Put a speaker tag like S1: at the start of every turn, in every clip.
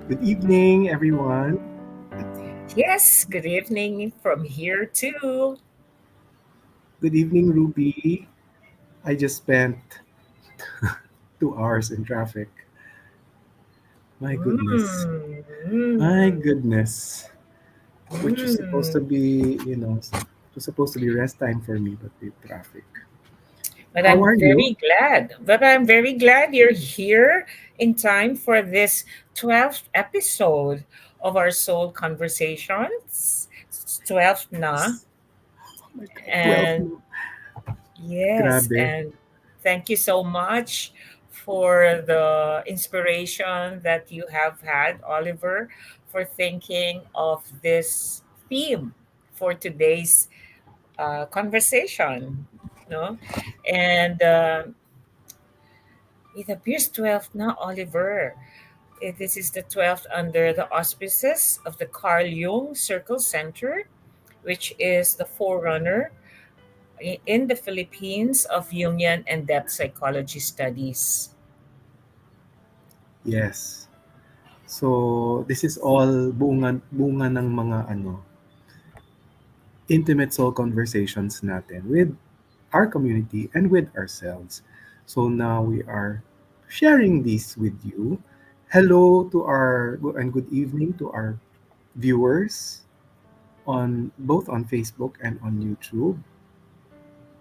S1: Good evening, everyone.
S2: Yes, good evening from here too.
S1: Good evening, Ruby. I just spent 2 hours in traffic. My goodness.
S2: Mm,
S1: My
S2: mm,
S1: goodness. Which was supposed to
S2: mm.
S1: be, it was supposed to be rest time for me, but with traffic.
S2: But
S1: How
S2: I'm
S1: are you?
S2: very glad. But I'm very glad you're here in time for this 12th episode of our Soul Conversations. It's 12th na.
S1: Yes. Oh my God, 12
S2: And
S1: no.
S2: yes,
S1: Grabe.
S2: and thank you so much for the inspiration that you have had, Oliver, for thinking of this theme for today's conversation. No, and it appears 12th now, Oliver. This is the 12th under the auspices of the Carl Jung Circle Center, which is the forerunner in the Philippines of Jungian and depth psychology studies.
S1: Yes. So, this is all bunga ng mga intimate soul conversations natin with our community and with ourselves. So now we are sharing this with you. Hello to our and good evening to our viewers on both on Facebook and on YouTube.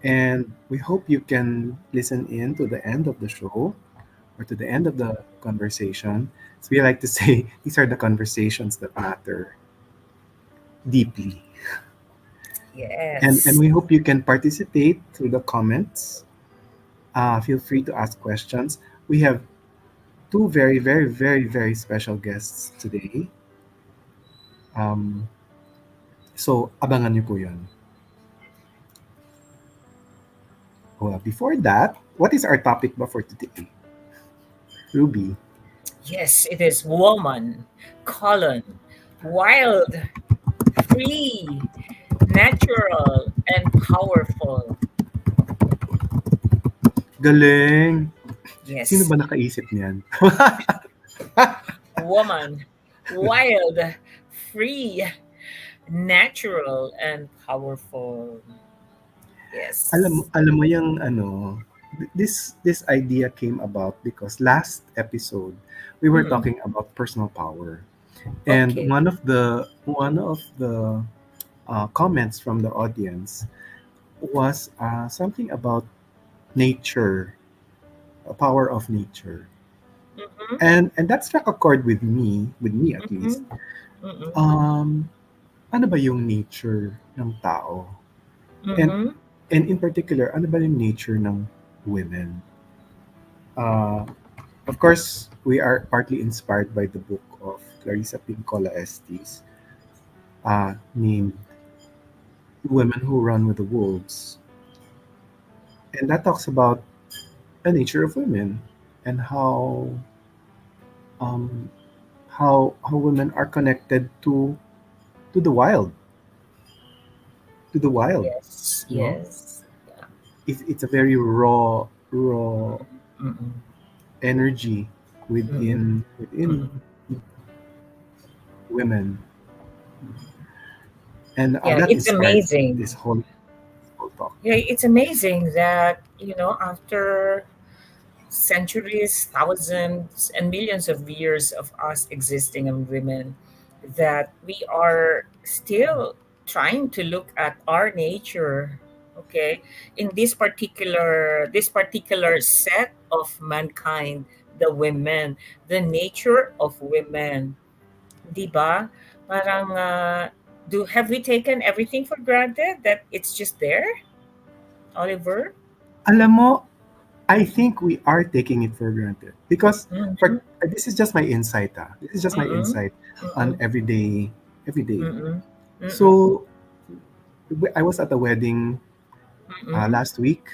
S1: And we hope you can listen in to the end of the show or to the end of the conversation. So we like to say these are the conversations that matter deeply. And
S2: Yes.
S1: we hope you can participate through the comments. Feel free to ask questions. We have two very, very, very, very special guests today. Um, so, abangan niyo po yun. Well, before that, what is our topic ba for today? Ruby.
S2: Yes, it is woman, colon, wild, free, natural, and powerful.
S1: Galing! Sino
S2: Yes,
S1: ba nakaisip niyan?
S2: woman, wild, free, natural, and powerful. Yes.
S1: alam mo yung this idea came about because last episode we were
S2: Hmm.
S1: talking about personal power. And
S2: Okay.
S1: one of the comments from the audience was something about nature, a power of nature,
S2: Mm-hmm.
S1: and that struck a chord with me at least.
S2: Mm-hmm. Mm-hmm.
S1: Um, ano ba yung nature ng tao? And
S2: Mm-hmm.
S1: in particular, ano ba yung nature ng women? Uh, of course, we are partly inspired by the book of Clarissa Pincola Estes, named "Women Who Run with the Wolves," and that talks about the nature of women and um, how women are connected to the wild, to the wild.
S2: Yes.
S1: No,
S2: Yes. Yeah.
S1: it's a very raw
S2: Mm-mm.
S1: energy
S2: Mm-mm.
S1: within
S2: Mm-mm.
S1: women, and
S2: Yeah,
S1: that
S2: it's
S1: inspired
S2: amazing.
S1: this whole talk.
S2: Yeah, it's amazing that, after centuries, thousands, and millions of years of us existing as women, that we are still trying to look at our nature, okay, in this particular set of mankind, the women, the nature of women, 'di ba? Parang do have we taken everything for granted that it's just there, Oliver?
S1: Alam mo, I think we are taking it for granted because
S2: Mm-hmm.
S1: for this is just my insight. This is just my
S2: Mm-mm.
S1: insight on
S2: Mm-mm.
S1: every day.
S2: Mm-mm. Mm-mm.
S1: So I was at a wedding
S2: Mm-mm.
S1: last week,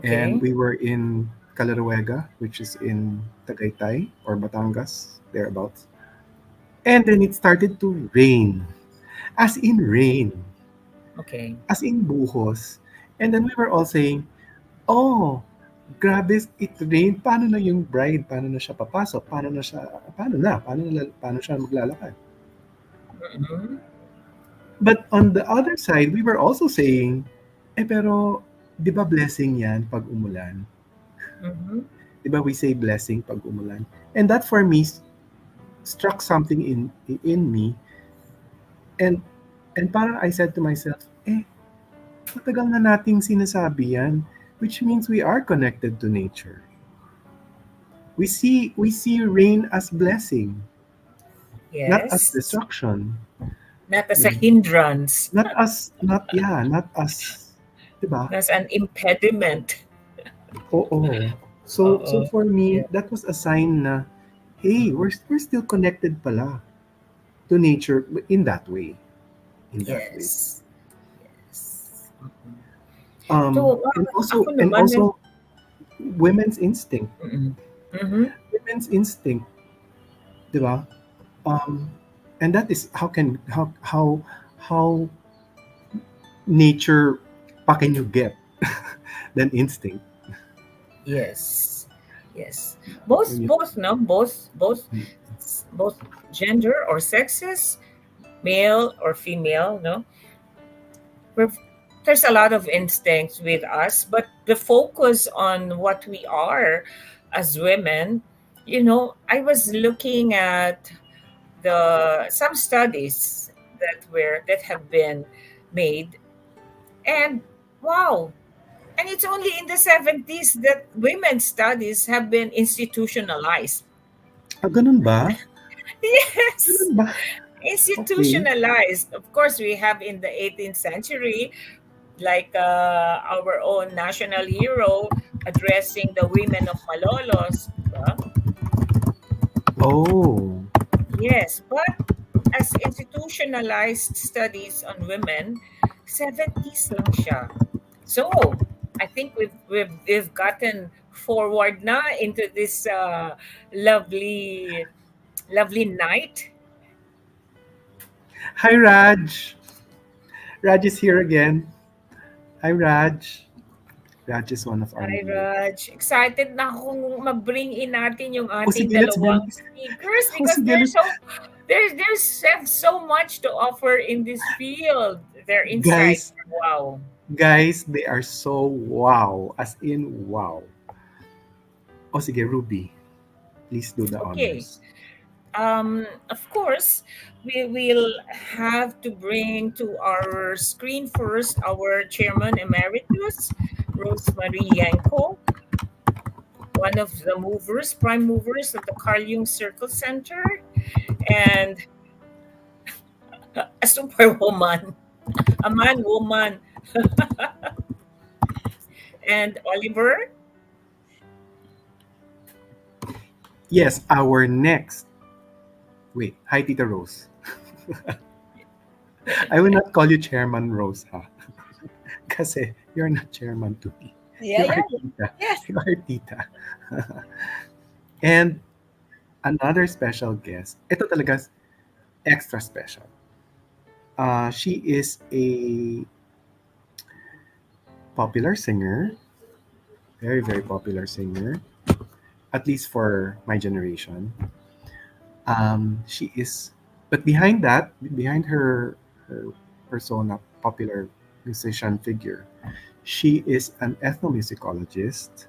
S1: and
S2: Okay.
S1: we were in Calaruega, which is in Tagaytay or Batangas, thereabouts. And then it started to rain, rain,
S2: Okay.
S1: as in buhos. And then we were all saying, "Oh." grabe, it rained. Paano na yung bride? Paano na siya papasok? Paano siya maglalakad?
S2: Mm-hmm.
S1: But on the other side, we were also saying, pero, di ba blessing yan pag umulan?
S2: Mm-hmm.
S1: Di ba we say blessing pag umulan? And that for me struck something in me. And, and parang I said to myself, matagal na nating sinasabi yan, which means we are connected to nature. We see rain as blessing, not as
S2: Yes.
S1: destruction.
S2: Not as a
S1: Diba?
S2: hindrance,
S1: Not as, 'di ba?
S2: as an impediment.
S1: Oo. So
S2: Oo.
S1: for me,
S2: Yeah.
S1: that was a sign na, hey, we're still connected pala to nature in that way. In that way.
S2: Yes. Yes. Mm-mm.
S1: Um,
S2: So,
S1: and
S2: ako
S1: also and
S2: naman eh.
S1: also women's instinct.
S2: Mm-mm. Mm-hmm.
S1: Women's instinct, 'di ba? Um, and that is how nature pa can you get than instinct.
S2: Yes. Yes.
S1: When
S2: Both
S1: you,
S2: both no both gender or sexes, male or female, no, we're, there's a lot of instincts with us, but the focus on what we are as women, I was looking at the some studies that have been made, and wow, and it's only in the 70s that women's studies have been institutionalized.
S1: ganun ba?
S2: Yes,
S1: Ganun ba? Okay.
S2: institutionalized. Of course, we have in the 18th century, like our own national hero addressing the women of Malolos. Diba?
S1: Oh.
S2: Yes, but as institutionalized studies on women, 70s lang siya. So, I think we've gotten forward na into this lovely lovely night.
S1: Hi, Raj. Raj is here again. Hi, Raj. Raj is one of our
S2: Hi,
S1: viewers.
S2: Raj. Excited na akong mag-bring in natin yung
S1: O
S2: ating
S1: sige, let's bring.
S2: dalawang speakers
S1: O
S2: because
S1: sige,
S2: there's have so much to offer in this field. Their insights
S1: guys,
S2: are wow.
S1: they are so wow. As in, wow. O sige, Ruby, please do the
S2: Okay.
S1: honors.
S2: Of course, we will have to bring to our screen first our chairman emeritus, Rosemary Yanko, one of the prime movers of the Carl Jung Circle Center, and a superwoman, a man woman, and Oliver.
S1: Yes, our next. Wait, hi, Tita Rose. I will not call you Chairman Rose, ha? Kasi you're not chairman to me.
S3: Yeah,
S1: You
S3: yeah,
S1: are tita.
S3: yes.
S1: You are tita. And another special guest. Ito talaga extra special. She is a popular singer, very, very popular singer, at least for my generation. She is, but behind her persona, popular musician figure, she is an ethnomusicologist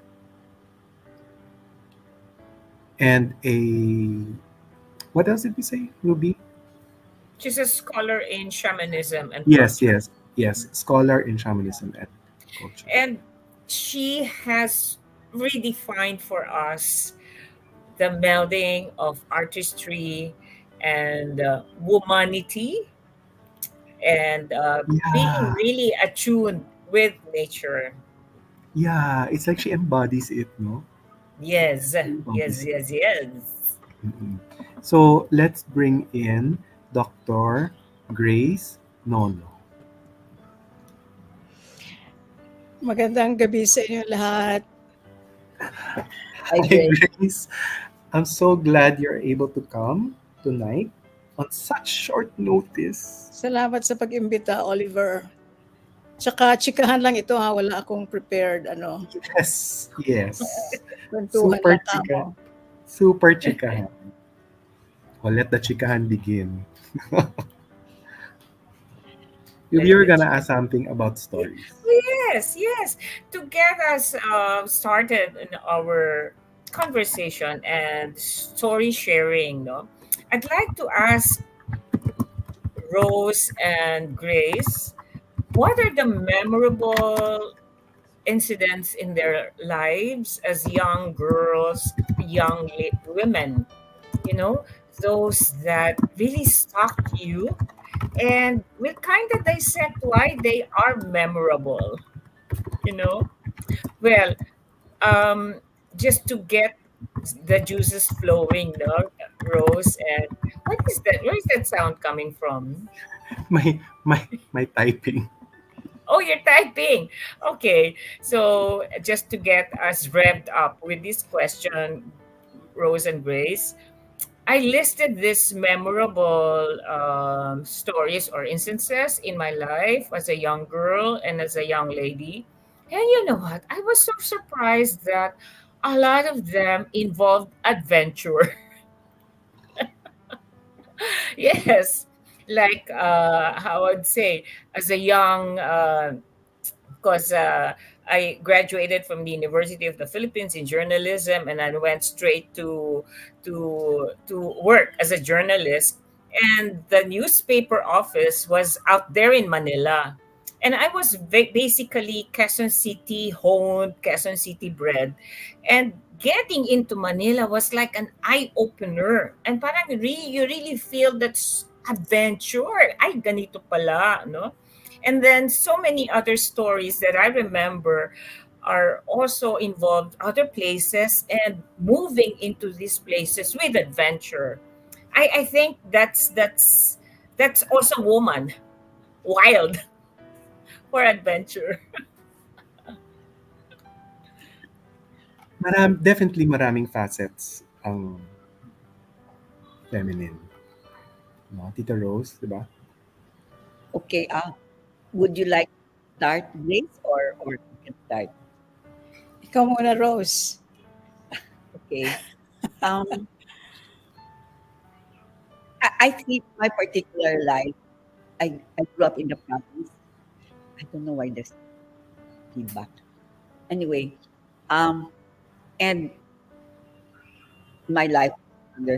S1: and what else did we say, Ruby?
S2: She's a scholar in shamanism and
S1: Yes,
S2: culture.
S1: yes, yes, scholar in shamanism and culture.
S2: And she has redefined for us the melding of artistry and womanity and being
S1: Yeah,
S2: really attuned with nature.
S1: yeah, it's like she embodies it, no?
S2: Yes, yes,
S1: Embodies it.
S2: yes, yes.
S1: Mm-mm. So let's bring in Dr. Grace Nono.
S3: Magandang gabi sa inyo lahat.
S2: Hi,
S1: Hi,
S2: Grace.
S1: Grace. I'm so glad you're able to come tonight on such short notice.
S3: Salamat sa pag-imbita, Oliver. Tsaka chikahan lang ito ha, wala akong prepared ano,
S1: Yes, yes.
S3: kwentuhan
S1: Super
S3: lang
S1: chika.
S3: kamo.
S1: Super chikahan. Well, let the chikahan begin.
S2: Let
S1: You were
S2: the
S1: gonna ask something about stories.
S2: Yes, yes. To get us started in our conversation and story sharing, no, I'd like to ask Rose and Grace, what are the memorable incidents in their lives as young girls, young women? You know, those that really stuck you, and we'll kind of dissect why they are memorable. You know, well, um, just to get the juices flowing, no, Rose. And what is that? Where is that sound coming from?
S1: My typing.
S2: Oh, you're typing. Okay. So just to get us revved up with this question, Rose and Grace, I listed these memorable stories or instances in my life as a young girl and as a young lady. And you know what? I was so surprised that a lot of them involved adventure. Yes. Like how I would say, as a young because I graduated from the University of the Philippines in journalism, and I went straight to work as a journalist. And the newspaper office was out there in Manila, and I was basically Quezon City honed, Quezon City bred, and getting into Manila was like an eye opener. And parang you really feel that adventure. Ay, ganito pala, no? And then so many other stories that I remember are also involved other places and moving into these places with adventure. I think that's also woman wild for adventure.
S1: Definitely maraming facets ang feminine. No? Tita Rose, di ba?
S4: Okay, would you like to start, Grace, or you can start?
S3: Ikaw muna, Rose.
S4: Okay. Um, I think my particular life, I grew up in the province. I don't know why there's feedback. Anyway, um, and my life was under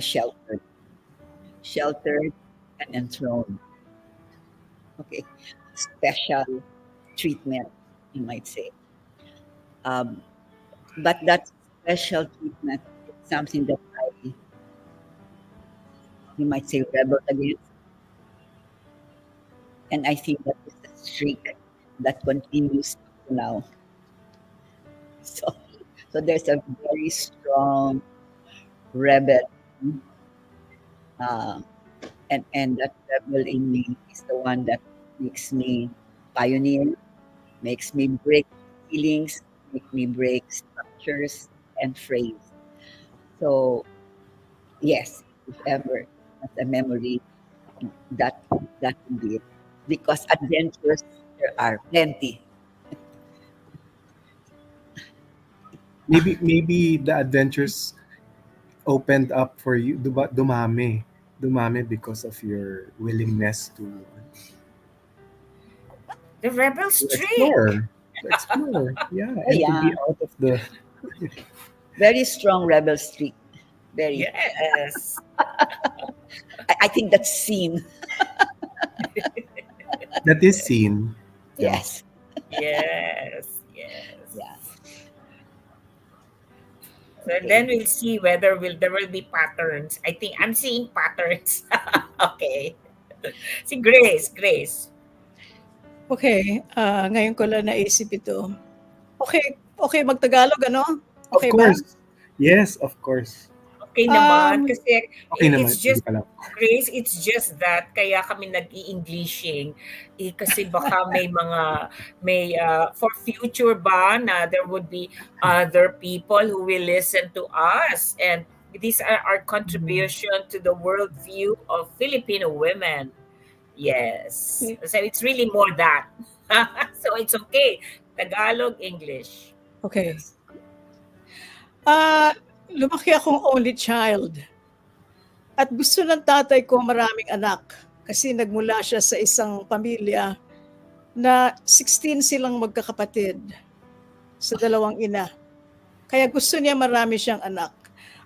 S4: sheltered and enthroned. Okay, special treatment, you might say. Um, but that special treatment is something that you might say, rebel against. And I think that is a streak that continues up to now. So, so there's a very strong rebel, uh, and that rebel in me is the one that makes me pioneer, makes me break ceilings, make me break structures and phrase. So yes, if ever as a memory, that that would be it. Because adventures there are plenty.
S1: Maybe the adventures opened up for you. Dumami. Dumami because of your willingness
S2: The rebel
S1: to
S2: streak.
S1: explore. To explore. Yeah,
S4: Oh
S1: and to
S4: yeah,
S1: be out of the
S4: very strong rebel streak. Very.
S2: Yes.
S4: I think that's seen.
S1: that is seen. Yeah.
S4: Yes.
S2: Yes. Yes.
S4: Yeah.
S2: So then
S4: Okay.
S2: we'll see whether there will be patterns. I think I'm seeing patterns. Okay. Si Grace.
S3: Okay, ngayon ko lang naisip ito. Okay magtagalog ano?
S1: Of
S3: Okay ba?
S1: course. Yes, of course.
S2: Okay naman
S3: Um,
S2: kasi
S1: Okay naman.
S2: it's
S1: Sige
S2: just
S1: ka lang.
S2: Grace, it's just that kaya kami nag-i-Englishing kasi baka may for future ba na there would be other people who will listen to us, and these are our contribution to the worldview of Filipino women. Yes.
S3: okay.
S2: So it's really more that. So it's okay. Tagalog, English.
S3: Okay. Ah, lumaki akong only child at gusto ng tatay ko maraming anak kasi nagmula siya sa isang pamilya na 16 silang magkakapatid sa dalawang ina. Kaya gusto niya marami siyang anak.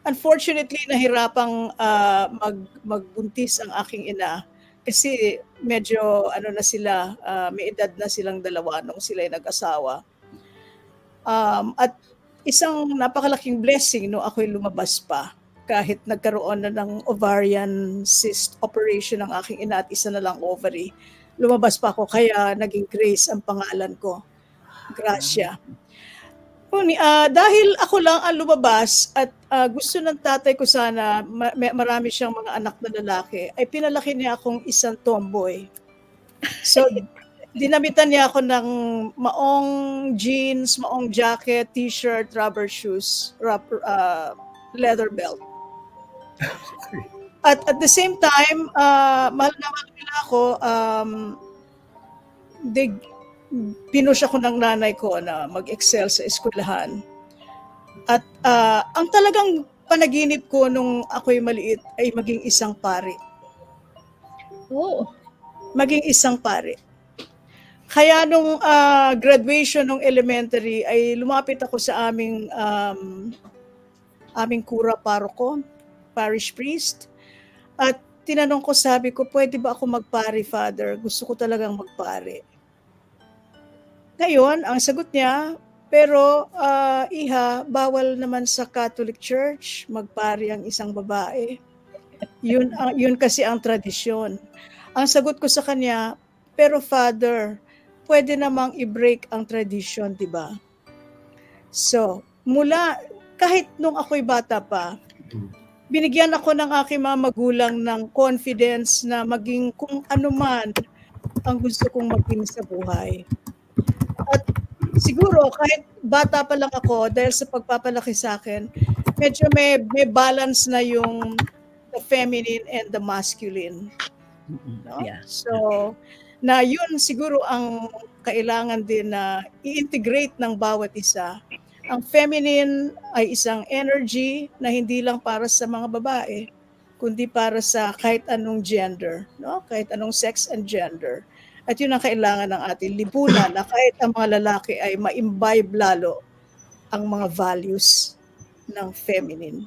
S3: Unfortunately, nahirapang magbuntis ang aking ina kasi medyo ano na sila, may edad na silang dalawa nung sila ay nag-asawa. At isang napakalaking blessing no ako'y lumabas pa kahit nagkaroon na ng ovarian cyst operation ng aking ina at isa na lang ovary. Lumabas pa ako kaya naging Grace ang pangalan ko. Gracia. Dahil ako lang ang lumabas at gusto ng tatay ko sana marami siyang mga anak na lalaki, ay pinalaki niya akong isang tomboy. So, dinamitan niya ako ng maong jeans, maong jacket, t-shirt, rubber shoes, leather belt. At the same time, mahal na mahal nila ako, pinush ako ng nanay ko na mag-excel sa eskwelahan. At ang talagang panaginip ko nung ako'y maliit ay maging isang pari.
S4: Oh,
S3: Maging isang pari. Kaya nung graduation ng elementary ay lumapit ako sa aming kura paroko, parish priest. At tinanong ko, sabi ko, pwede ba ako magpari, Father? Gusto ko talagang magpari. Ngayon, ang sagot niya, pero iha, bawal naman sa Catholic Church magpari ang isang babae. Yun kasi ang tradisyon. Ang sagot ko sa kanya, pero Father, pwede namang i-break ang tradition, di ba? So, kahit nung ako'y bata pa, binigyan ako ng aking mga magulang ng confidence na maging kung ano man ang gusto kong maging sa buhay. At siguro, kahit bata pa lang ako, dahil sa pagpapalaki sa akin, medyo may balance na yung the feminine and the masculine. No?
S4: yeah.
S3: So, na yun siguro ang kailangan din na i-integrate ng bawat isa. Ang feminine ay isang energy na hindi lang para sa mga babae, kundi para sa kahit anong gender, no? Kahit anong sex and gender. At yun ang kailangan ng ating lipunan, na kahit ang mga lalaki ay ma-imbibe lalo ang mga values ng feminine.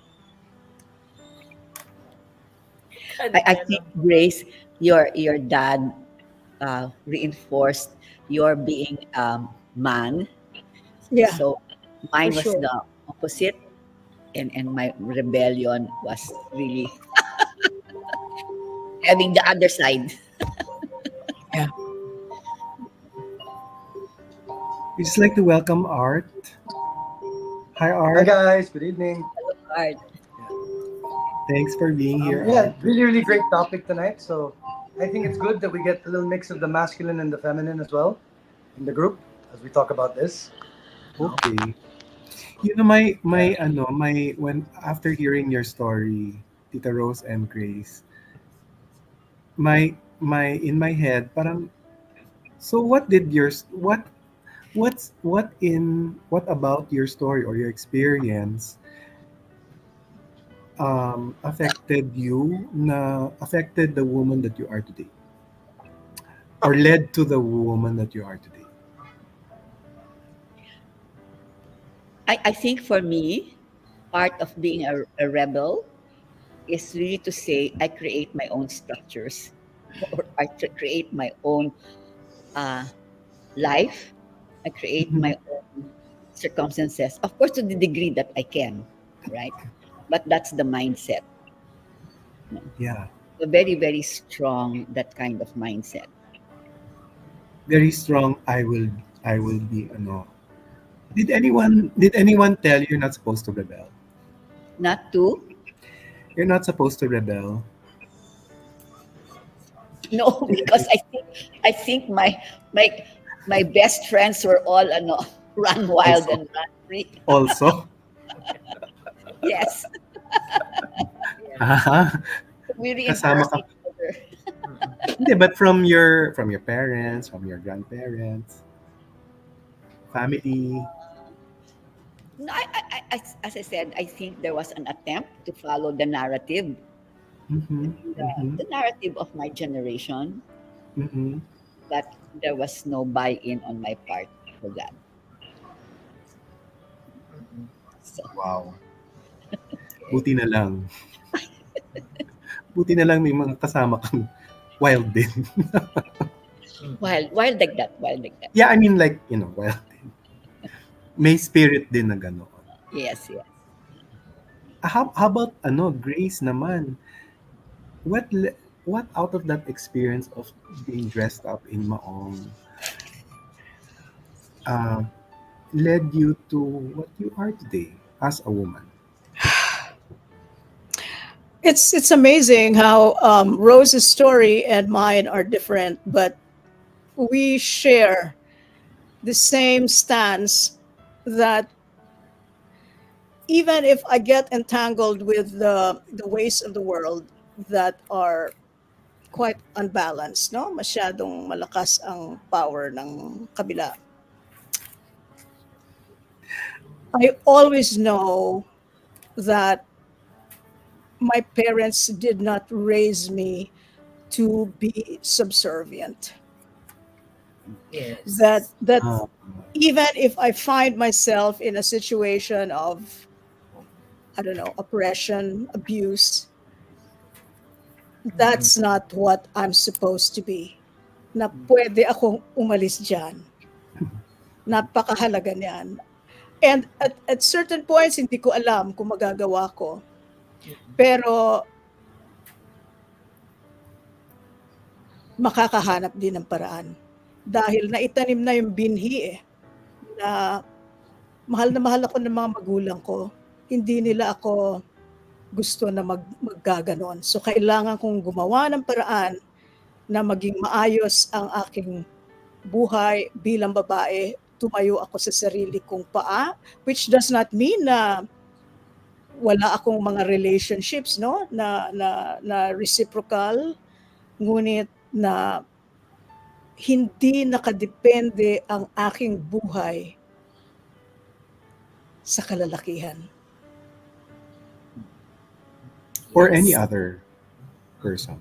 S4: I think, Grace, your dad reinforced your being man.
S3: Yeah,
S4: So mine
S3: for
S4: was
S3: sure.
S4: the opposite, and my rebellion was really having the other side.
S3: Yeah.
S1: We just like to welcome Art. Hi,
S5: Hi
S1: Art.
S5: guys, good evening.
S4: Hard.
S1: Thanks for being here,
S5: Yeah,
S1: Art.
S5: really great topic tonight. So I think it's good that we get a little mix of the masculine and the feminine as well in the group as we talk about this.
S1: Okay. You know, when after hearing your story, Tita Rose and Grace, in my head, parang, so what did what about your story or your experience affected the woman that you are today, or led to the woman that you are today?
S4: I think for me, part of being a rebel is really to say I create my own structures, or I create my own life. I create
S1: Mhm.
S4: my own circumstances, of course, to the degree that I can, right? But that's the mindset.
S1: Yeah,
S4: Very strong, that kind of mindset.
S1: very strong. I will be ano. Did anyone tell you you're not supposed to rebel?
S4: Not to,
S1: You're not supposed to rebel.
S4: no, because I think my my best friends were all run wild
S1: Also,
S4: and run free.
S1: also.
S4: Yes,
S1: Aha.
S4: we
S1: Kasama
S4: reinforce
S1: ka
S4: each other.
S1: Hindi, but from your parents, from your grandparents, family.
S4: No, as I said, I think there was an attempt to follow the narrative,
S1: Mm-hmm. Mm-hmm.
S4: the narrative of my generation,
S1: Mm-hmm.
S4: but there was no buy-in on my part for that.
S2: Mm-mm.
S4: So,
S1: Wow.
S2: Okay.
S1: Buti na lang. Buti na lang may mga kasama kang wild din.
S2: Mm-mm.
S4: wild like that.
S1: Yeah, I mean like, wild din. May spirit din na gano'n.
S4: Yes, yes.
S1: How about Grace naman? What le- what out of that experience of being dressed up in maong uh, led you to what you are today as a woman?
S3: It's amazing how Rose's story and mine are different, but we share the same stance that even if I get entangled with the ways of the world that are quite unbalanced, no? Masyadong malakas ang power ng kabila. I always know that my parents did not raise me to be subservient. That
S2: Yes.
S3: that
S1: Uh,
S3: even if I find myself in a situation of, I don't know, oppression, abuse,
S2: Mm-mm.
S3: that's not what I'm supposed to be. Na pwede akong umalis diyan. Napakahalaga niyan. And at certain points, hindi ko alam kung magagawa ko.
S2: Mm-mm.
S3: Pero makakahanap din ng paraan. Dahil naitanim na yung binhi na na mahal ako ng mga magulang ko. Hindi nila ako gusto na maggaganon. So kailangan kong gumawa ng paraan na maging maayos ang aking buhay bilang babae. Tumayo ako sa sarili kong paa, which does not mean na wala akong mga relationships, no, na reciprocal, ngunit na hindi nakadepende ang aking buhay sa kalalakihan.
S1: or any
S2: Yes.
S1: other person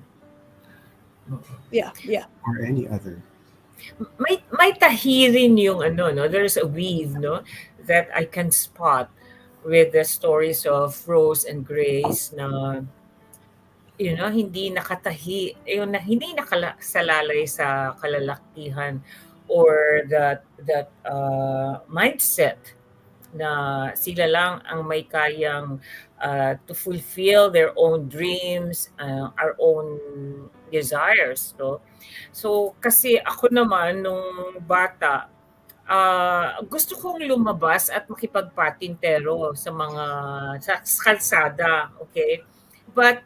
S3: Yeah.
S1: or any other.
S2: May tahirin yung ano, no? There's a weave, no? That I can spot with the stories of Rose and Grace na hindi nakatahi, yung na hindi nakasalalay sa kalalakihan or that mindset na sila lang ang may kayang to fulfill their own dreams, our own desires, no? So kasi ako naman nung bata, gusto kong lumabas at makipagpatintero sa kalsada, okay? But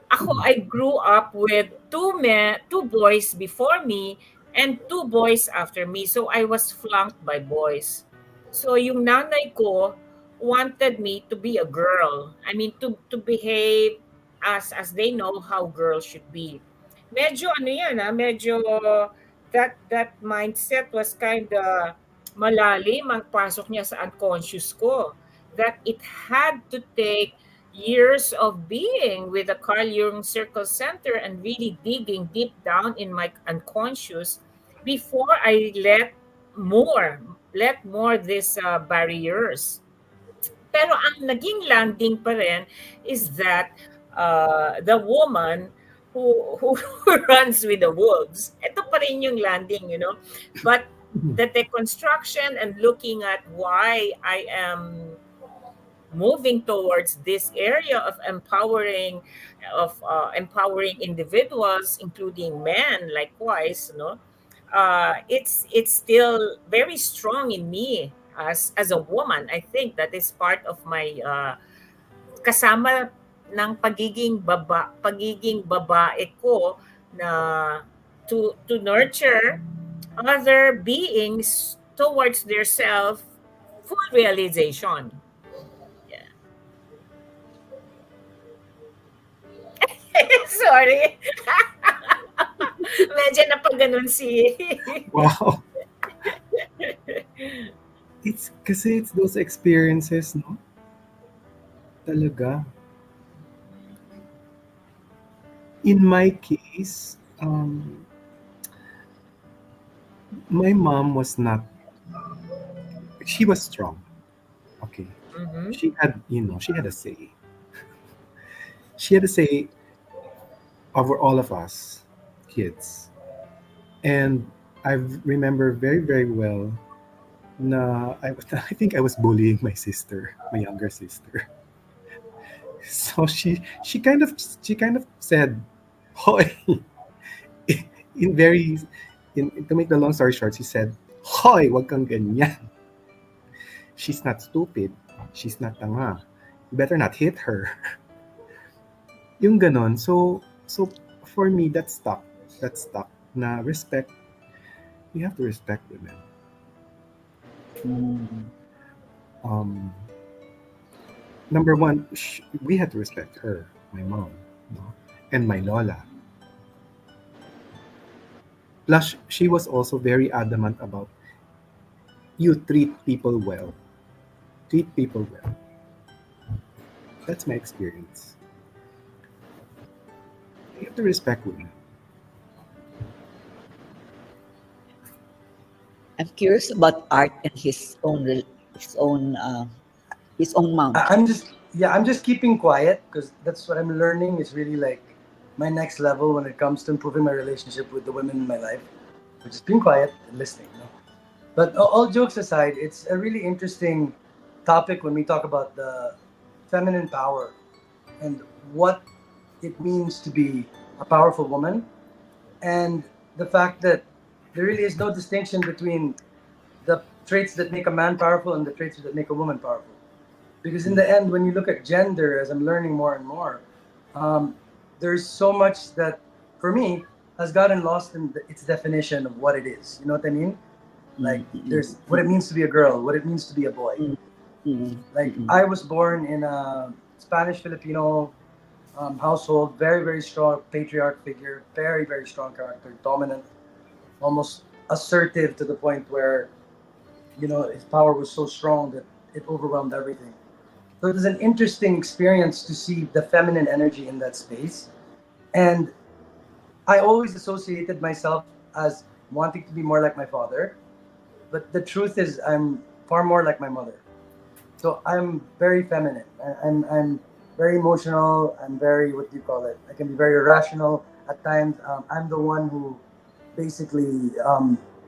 S2: ako, I grew up with two boys before me and two boys after me. So I was flanked by boys. So yung nanay ko wanted me to be a girl. I mean to behave as they know how girls should be. Medyo ano yan, medyo that mindset was kind of malalim ang pasok niya sa unconscious ko, that it had to take years of being with the Carl Jung Circle Center and really digging deep down in my unconscious before I let more these barriers. Pero ang naging landing pa rin is that the woman who runs with the wolves, ito pa rin yung landing. But the deconstruction and looking at why I am moving towards this area of empowering individuals, including men likewise, it's still very strong in me as a woman. I think that is part of my kasama ng pagiging babae ko, na to nurture other beings towards their self full realization. Yeah. Sorry. Medyo napaganon si
S1: Wow. It's kasi it's those experiences, no? Talaga. In my case, my mom was not, she was strong. Okay.
S2: Mhm.
S1: She had a say. She had a say over all of us kids. And I remember very, very well na I think I was bullying my sister, my younger sister. So she kind of said, "Hoy," in very to make the long story short, she said, "Hoy, wag kang ganyan. She's not stupid. She's not tanga. You better not hit her." Yung ganon. So for me that stuck. That stuck. Na respect, you have to respect women.
S4: Mm.
S1: Um Number one, we had to respect her, my mom, no? And my lola. Plus, she was also very adamant about you treat people well. Treat people well. That's my experience. You have to respect women.
S4: I'm curious about Art and his own his own mount.
S5: I'm just yeah, I'm just keeping quiet because that's what I'm learning is really like my next level when it comes to improving my relationship with the women in my life. Which is being quiet and listening. But all jokes aside, it's a really interesting topic when we talk about the feminine power and what it means to be a powerful woman, and the fact that there really is no distinction between the traits that make a man powerful and the traits that make a woman powerful. Because in the end, when you look at gender, as I'm learning more and more, um, there's so much that, for me, has gotten lost in its definition of what it is. You know what I mean? Like,
S4: Mm, mm,
S5: there's what it means to be a girl, what it means to be a boy.
S4: mm, mm,
S5: Like,
S4: mm,
S5: I was born in a Spanish Filipino household, very, very strong patriarch figure, very, very strong character, dominant, almost assertive to the point where, his power was so strong that it overwhelmed everything. So it was an interesting experience to see the feminine energy in that space. And I always associated myself as wanting to be more like my father. But the truth is, I'm far more like my mother. So I'm very feminine. I'm very emotional. I'm very, what do you call it? I can be very irrational at times. I'm the one who basically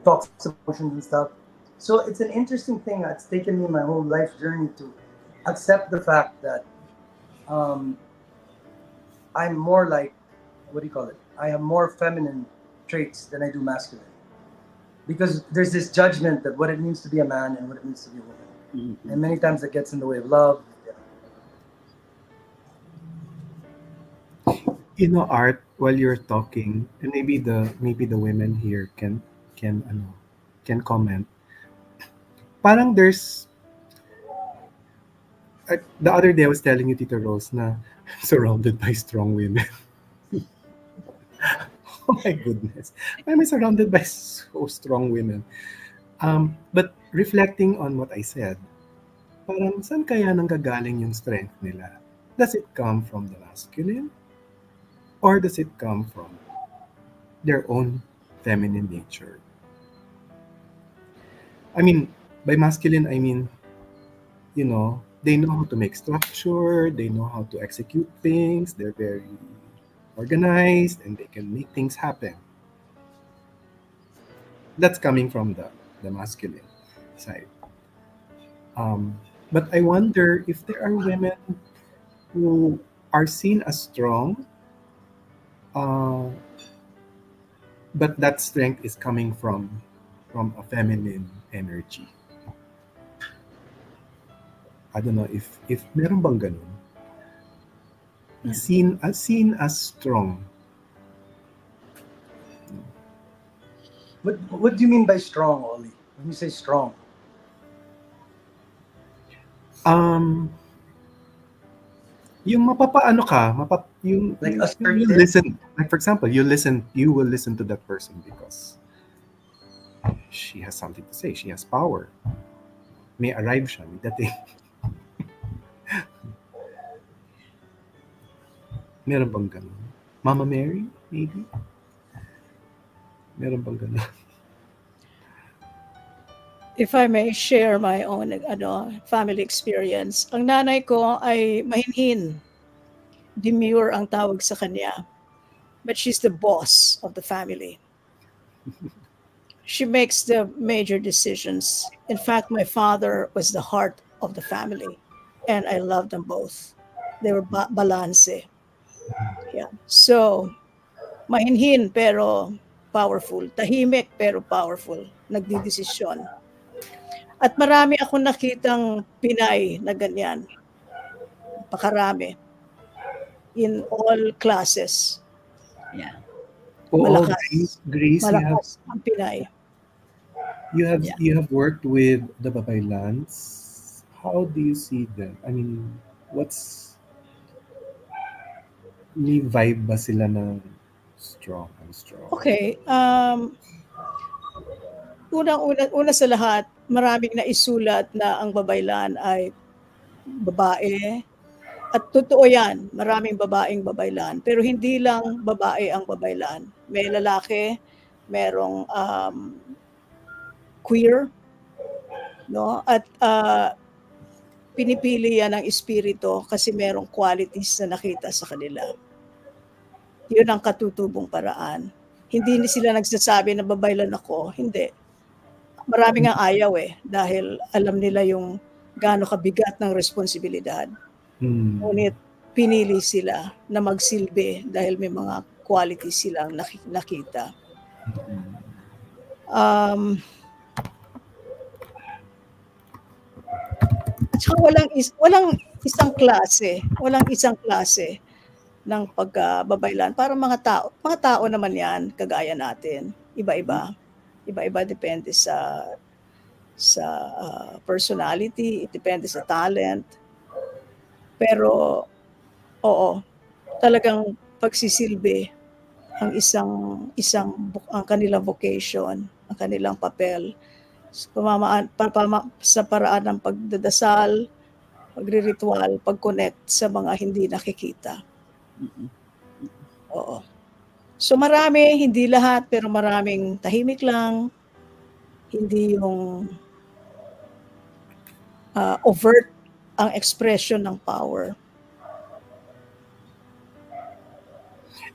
S5: talks emotions and stuff. So it's an interesting thing. It's taken me my whole life journey to accept the fact that um, I'm more like, what do you call it? I have more feminine traits than I do masculine. Because there's this judgment that what it means to be a man and what it means to be a woman.
S4: mm,
S5: And
S4: mm.
S5: many times that gets in the way of love. Yeah.
S1: Art, while you're talking, and maybe the women here can comment. Parang there's the other day I was telling you, Tita Rose, na I'm surrounded by strong women. Oh my goodness. Why am I surrounded by so strong women? But reflecting on what I said, parang saan kaya nanggagaling yung strength nila? Does it come from the masculine? Or does it come from their own feminine nature? I mean, by masculine, I mean, they know how to make structure, they know how to execute things, they're very organized, and they can make things happen. That's coming from the masculine side. Um, but I wonder if there are women who are seen as strong, uh, but that strength is coming from a feminine energy. I don't know if meron bang ganun. Seen as strong.
S5: What do you mean by strong, Ollie? When you say strong?
S1: Um, yung mapapaano ka,
S5: Like
S1: you
S5: assertive.
S1: listen. Like for example, you will listen to that person because she has something to say. She has power. May arrive siya, may dating. Meron bang ganun? Mama Mary, maybe? Meron bang ganun?
S3: If I may share my own family experience, ang nanay ko ay mahinhin. Demure ang tawag sa kanya. But she's the boss of the family. She makes the major decisions. In fact, my father was the heart of the family, and I love them both. They were balance. Yeah. So, mahinhin pero powerful. Tahimik pero powerful. Nagdidesisyon. At marami akong nakitang Pinay na ganyan. Pakarami. In all classes.
S4: Yeah.
S1: Oo,
S3: Malakas.
S1: Grace,
S3: Malakas ang Pinay. Yeah.
S1: you have worked with the Babaylans. How do you see them? I mean, what's may vibe ba sila na strong and strong?
S3: Okay. Una sa lahat, maraming naisulat na ang Babaylan ay babae. At totoo yan, maraming babaeng Babaylan. Pero hindi lang babae ang Babaylan. May lalaki, merong queer, no? At pinipili yan ng espiritu kasi merong qualities na nakita sa kanila. Yun ang katutubong paraan. Hindi sila nagsasabi na Babaylan ako. Hindi. Marami nga ayaw dahil alam nila yung gaano kabigat ng responsibilidad. Ngunit pinili sila na magsilbi dahil may mga qualities silang nakita. At saka walang isang klase ng pagbabaylan para mga tao naman yan kagaya natin, iba-iba depende sa personality, depende sa talent. Pero oo, talagang pagsisilbi ang ang kanilang vocation, ang kanilang papel sa paraan ng pagdadasal, pagriritual, pag-connect sa mga hindi nakikita. Oo. So marami, hindi lahat, pero maraming tahimik lang, hindi yung overt ang expression ng power.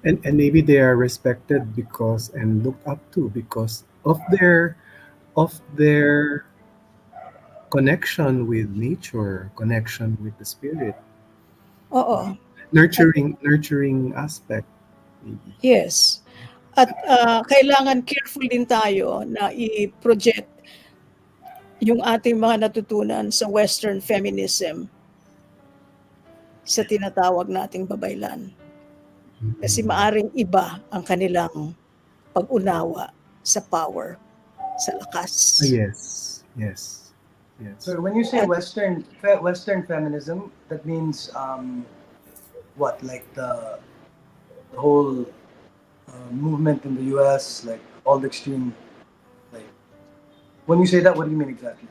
S1: And maybe they are respected because and looked up to because of their connection with nature, connection with the spirit.
S3: Oo.
S1: Nurturing aspect. Maybe.
S3: Yes. At kailangan careful din tayo na i-project yung ating mga natutunan sa Western feminism sa tinatawag nating Babaylan. Kasi maaring iba ang kanilang pag-unawa sa power, sa lakas.
S1: Yes.
S5: So when you say Western feminism, that means what? Like the whole movement in the U.S., like all the extreme. Like when you say that, what do you mean exactly?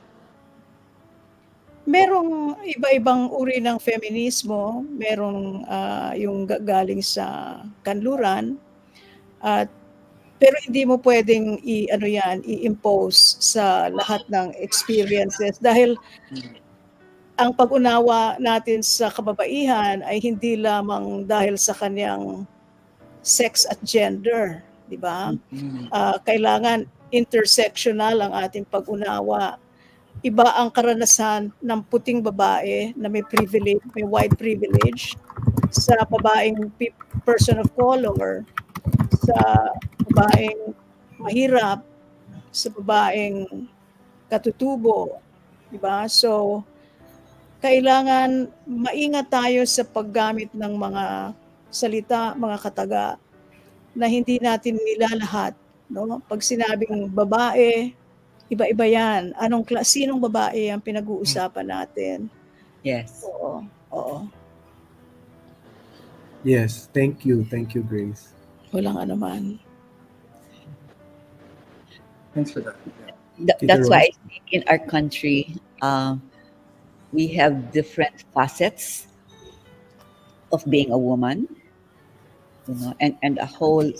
S3: Merong iba-ibang uri ng feminismo, merong yung galing sa kanluran, at pero hindi mo pwedeng i-impose sa lahat ng experiences dahil ang pag-unawa natin sa kababaihan ay hindi lamang dahil sa kanyang sex at gender, di ba? Kailangan intersectional ang ating pag-unawa. Iba ang karanasan ng puting babae na may privilege, may white privilege, sa babaeng person of color, sa babaeng mahirap, sa babaeng katutubo, di ba? So, kailangan maingat tayo sa paggamit ng mga salita, mga kataga na hindi natin nilalahat, no? Pag sinabing babae, iba-iba yan. Sinong babae ang pinag-uusapan natin?
S4: Yes.
S3: Oo.
S1: Yes, thank you, Grace.
S3: Walang anuman.
S5: Thanks for that. Yeah.
S1: Tita
S4: That's why
S1: Rose.
S4: I think in our country, we have different facets of being a woman, and a whole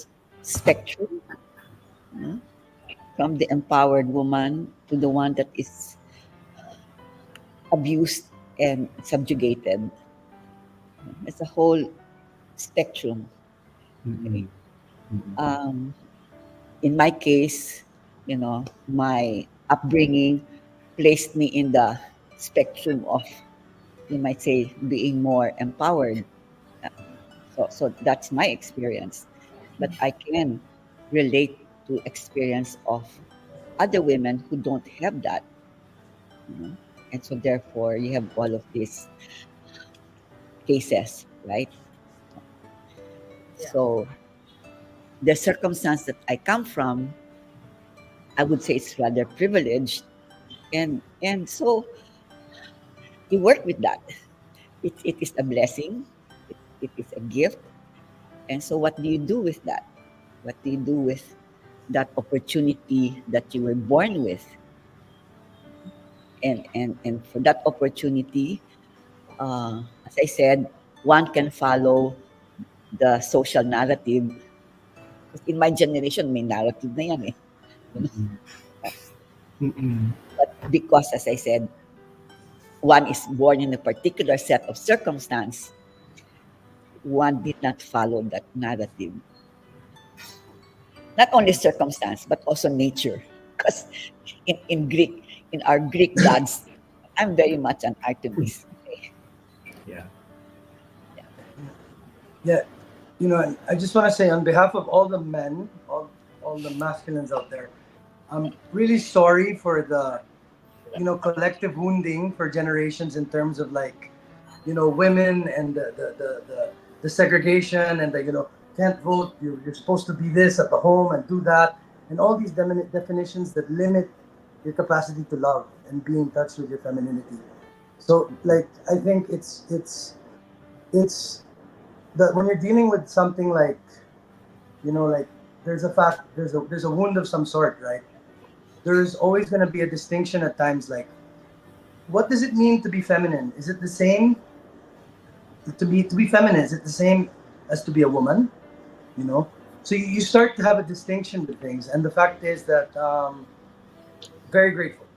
S4: spectrum, you know, from the empowered woman to the one that is abused and subjugated. It's a whole spectrum. Okay.
S1: Mm-mm. Mm-mm.
S4: Um, in my case, my upbringing placed me in the spectrum of, you might say, being more empowered. Uh, So that's my experience. But I can relate to experience of other women who don't have that, you know. And so therefore you have all of these cases, right?
S2: Yeah.
S4: So the circumstance that I come from, I would say it's rather privileged, and so you work with that. It is a blessing. It is a gift. And so what do you do with that? What do you do with that opportunity that you were born with? And for that opportunity, as I said, one can follow the social narrative. Because in my generation, may narrative na yan eh. You know?
S1: Mm-mm. Mm-mm.
S4: But because, as I said, one is born in a particular set of circumstance, one did not follow that narrative. Not only circumstance, but also nature. Because in our Greek gods, I'm very much an Artemis. Okay?
S1: Yeah.
S5: Yeah. And I just want to say on behalf of all the men, all the masculines out there, I'm really sorry for the collective wounding for generations in terms of like women and the segregation and the can't vote, you're supposed to be this at the home and do that, and all these definitions that limit your capacity to love and be in touch with your femininity. So like I think it's that when you're dealing with something like like there's a wound of some sort, right? There's always going to be a distinction at times, like what does it mean to be feminine? Is it the same to be feminine? Is it the same as to be a woman? You know, so you start to have a distinction with things, and the fact is that very grateful.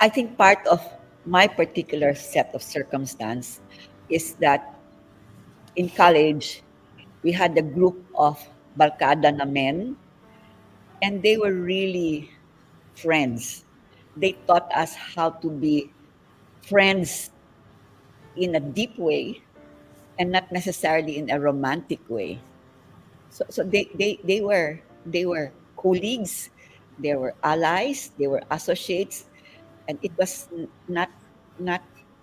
S4: I think part of my particular set of circumstance is that in college, we had a group of barkada na men, and they were really friends. They taught us how to be friends in a deep way and not necessarily in a romantic way. So they were colleagues, they were allies, they were associates, and it was not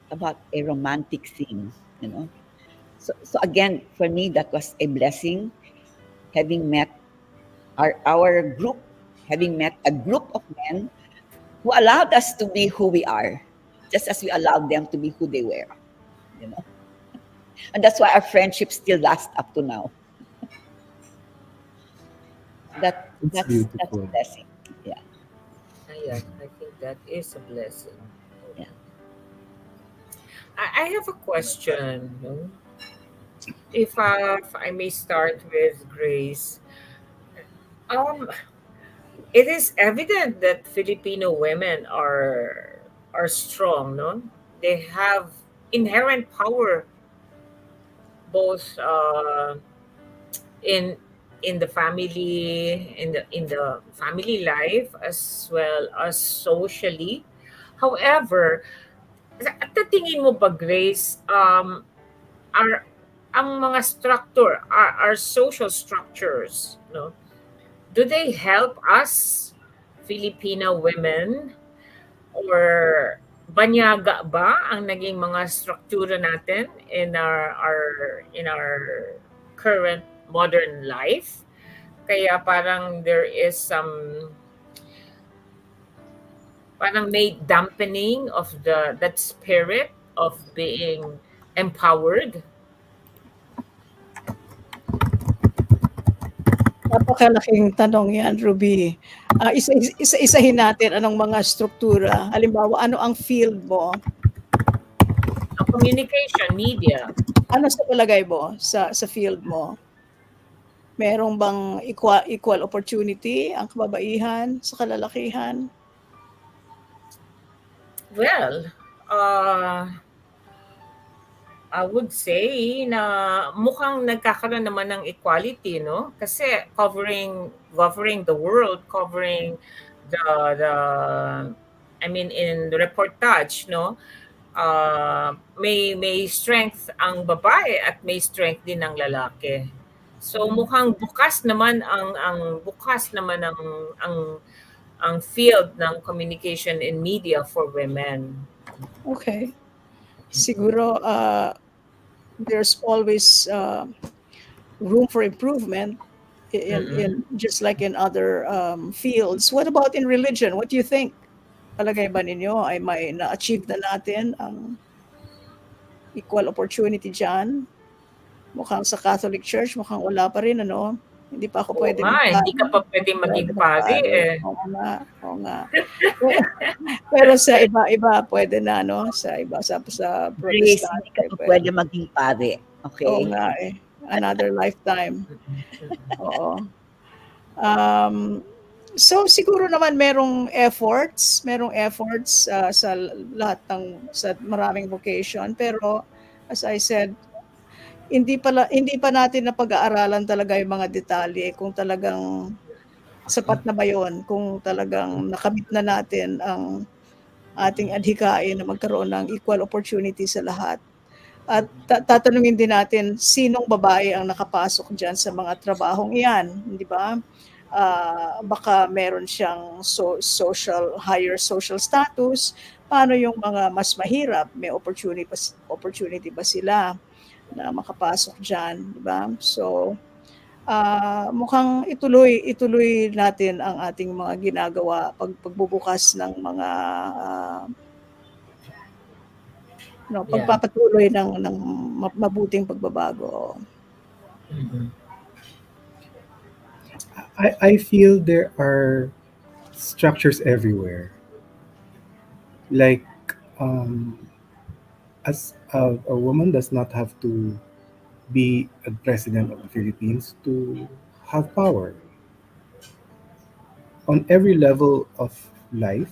S4: about a romantic thing, you know. So again, for me, that was a blessing, having met our group, having met a group of men who allowed us to be who we are, just as we allowed them to be who they were, you know. And that's why our friendship still lasts up to now. That
S1: It's
S4: that's a
S1: beautiful.
S4: blessing. Yeah,
S2: Yeah, I think that is a blessing.
S4: yeah.
S2: I have a question. No? If I may start with Grace, um, it is evident that Filipino women are strong. No, they have inherent power both in in the family in the family life as well as socially. However, at the tingin mo ba, Grace, are ang mga structure, our social structures, no? Do they help us Filipino women, or banyaga ba ang naging mga struktura natin in our current modern life? Kaya parang there is some parang may dampening of the that spirit of being empowered.
S3: Napakalaking tanong yan, Ruby. Isa-isahin natin anong mga struktura. Halimbawa, ano ang field mo?
S2: Communication, media.
S3: Ano sa palagay mo sa field mo? Merong bang equal opportunity ang kababaihan sa kalalakihan?
S2: Well, I would say na mukhang nagkakaroon naman ng equality, no? Kasi covering the world, covering the I mean in the reportage, no? May strength ang babae at may strength din ang lalaki. So mukhang bukas naman ang bukas naman ang field ng communication and media for women.
S3: Okay. Siguro there's always room for improvement in just like in other fields. What about in religion? What do you think? Palagay ba ninyo ay may na-achieve na natin ang equal opportunity dyan? Mukhang sa Catholic Church, mukhang wala pa rin, ano? Hindi pa ako pwede
S2: Hindi ka pa pwede maging pari eh.
S3: Oo nga. Pero sa iba pwede na, no? Sa iba, sa
S4: Grace,
S3: Protestant.
S4: hindi ka pa pwede maging pare. Okay?
S3: Oo nga eh. Another lifetime. Oo. So siguro naman merong efforts sa lahat sa maraming vocation, pero as I said, hindi pa natin napag-aaralan talaga yung mga detalye kung talagang sapat na ba yun, kung talagang nakamit na natin ang ating adhikain na magkaroon ng equal opportunity sa lahat. At tatanungin din natin sinong babae ang nakapasok dyan sa mga trabahong iyan, di ba? Baka meron siyang higher social status. Paano yung mga mas mahirap? May opportunity ba sila na makapasok dyan, di ba? So, mukhang ituloy natin ang ating mga ginagawa pagbubukas ng mga pagpapatuloy ng mabuting pagbabago.
S1: I feel there are structures everywhere. Like, as a woman does not have to be a president of the Philippines to have power. On every level of life,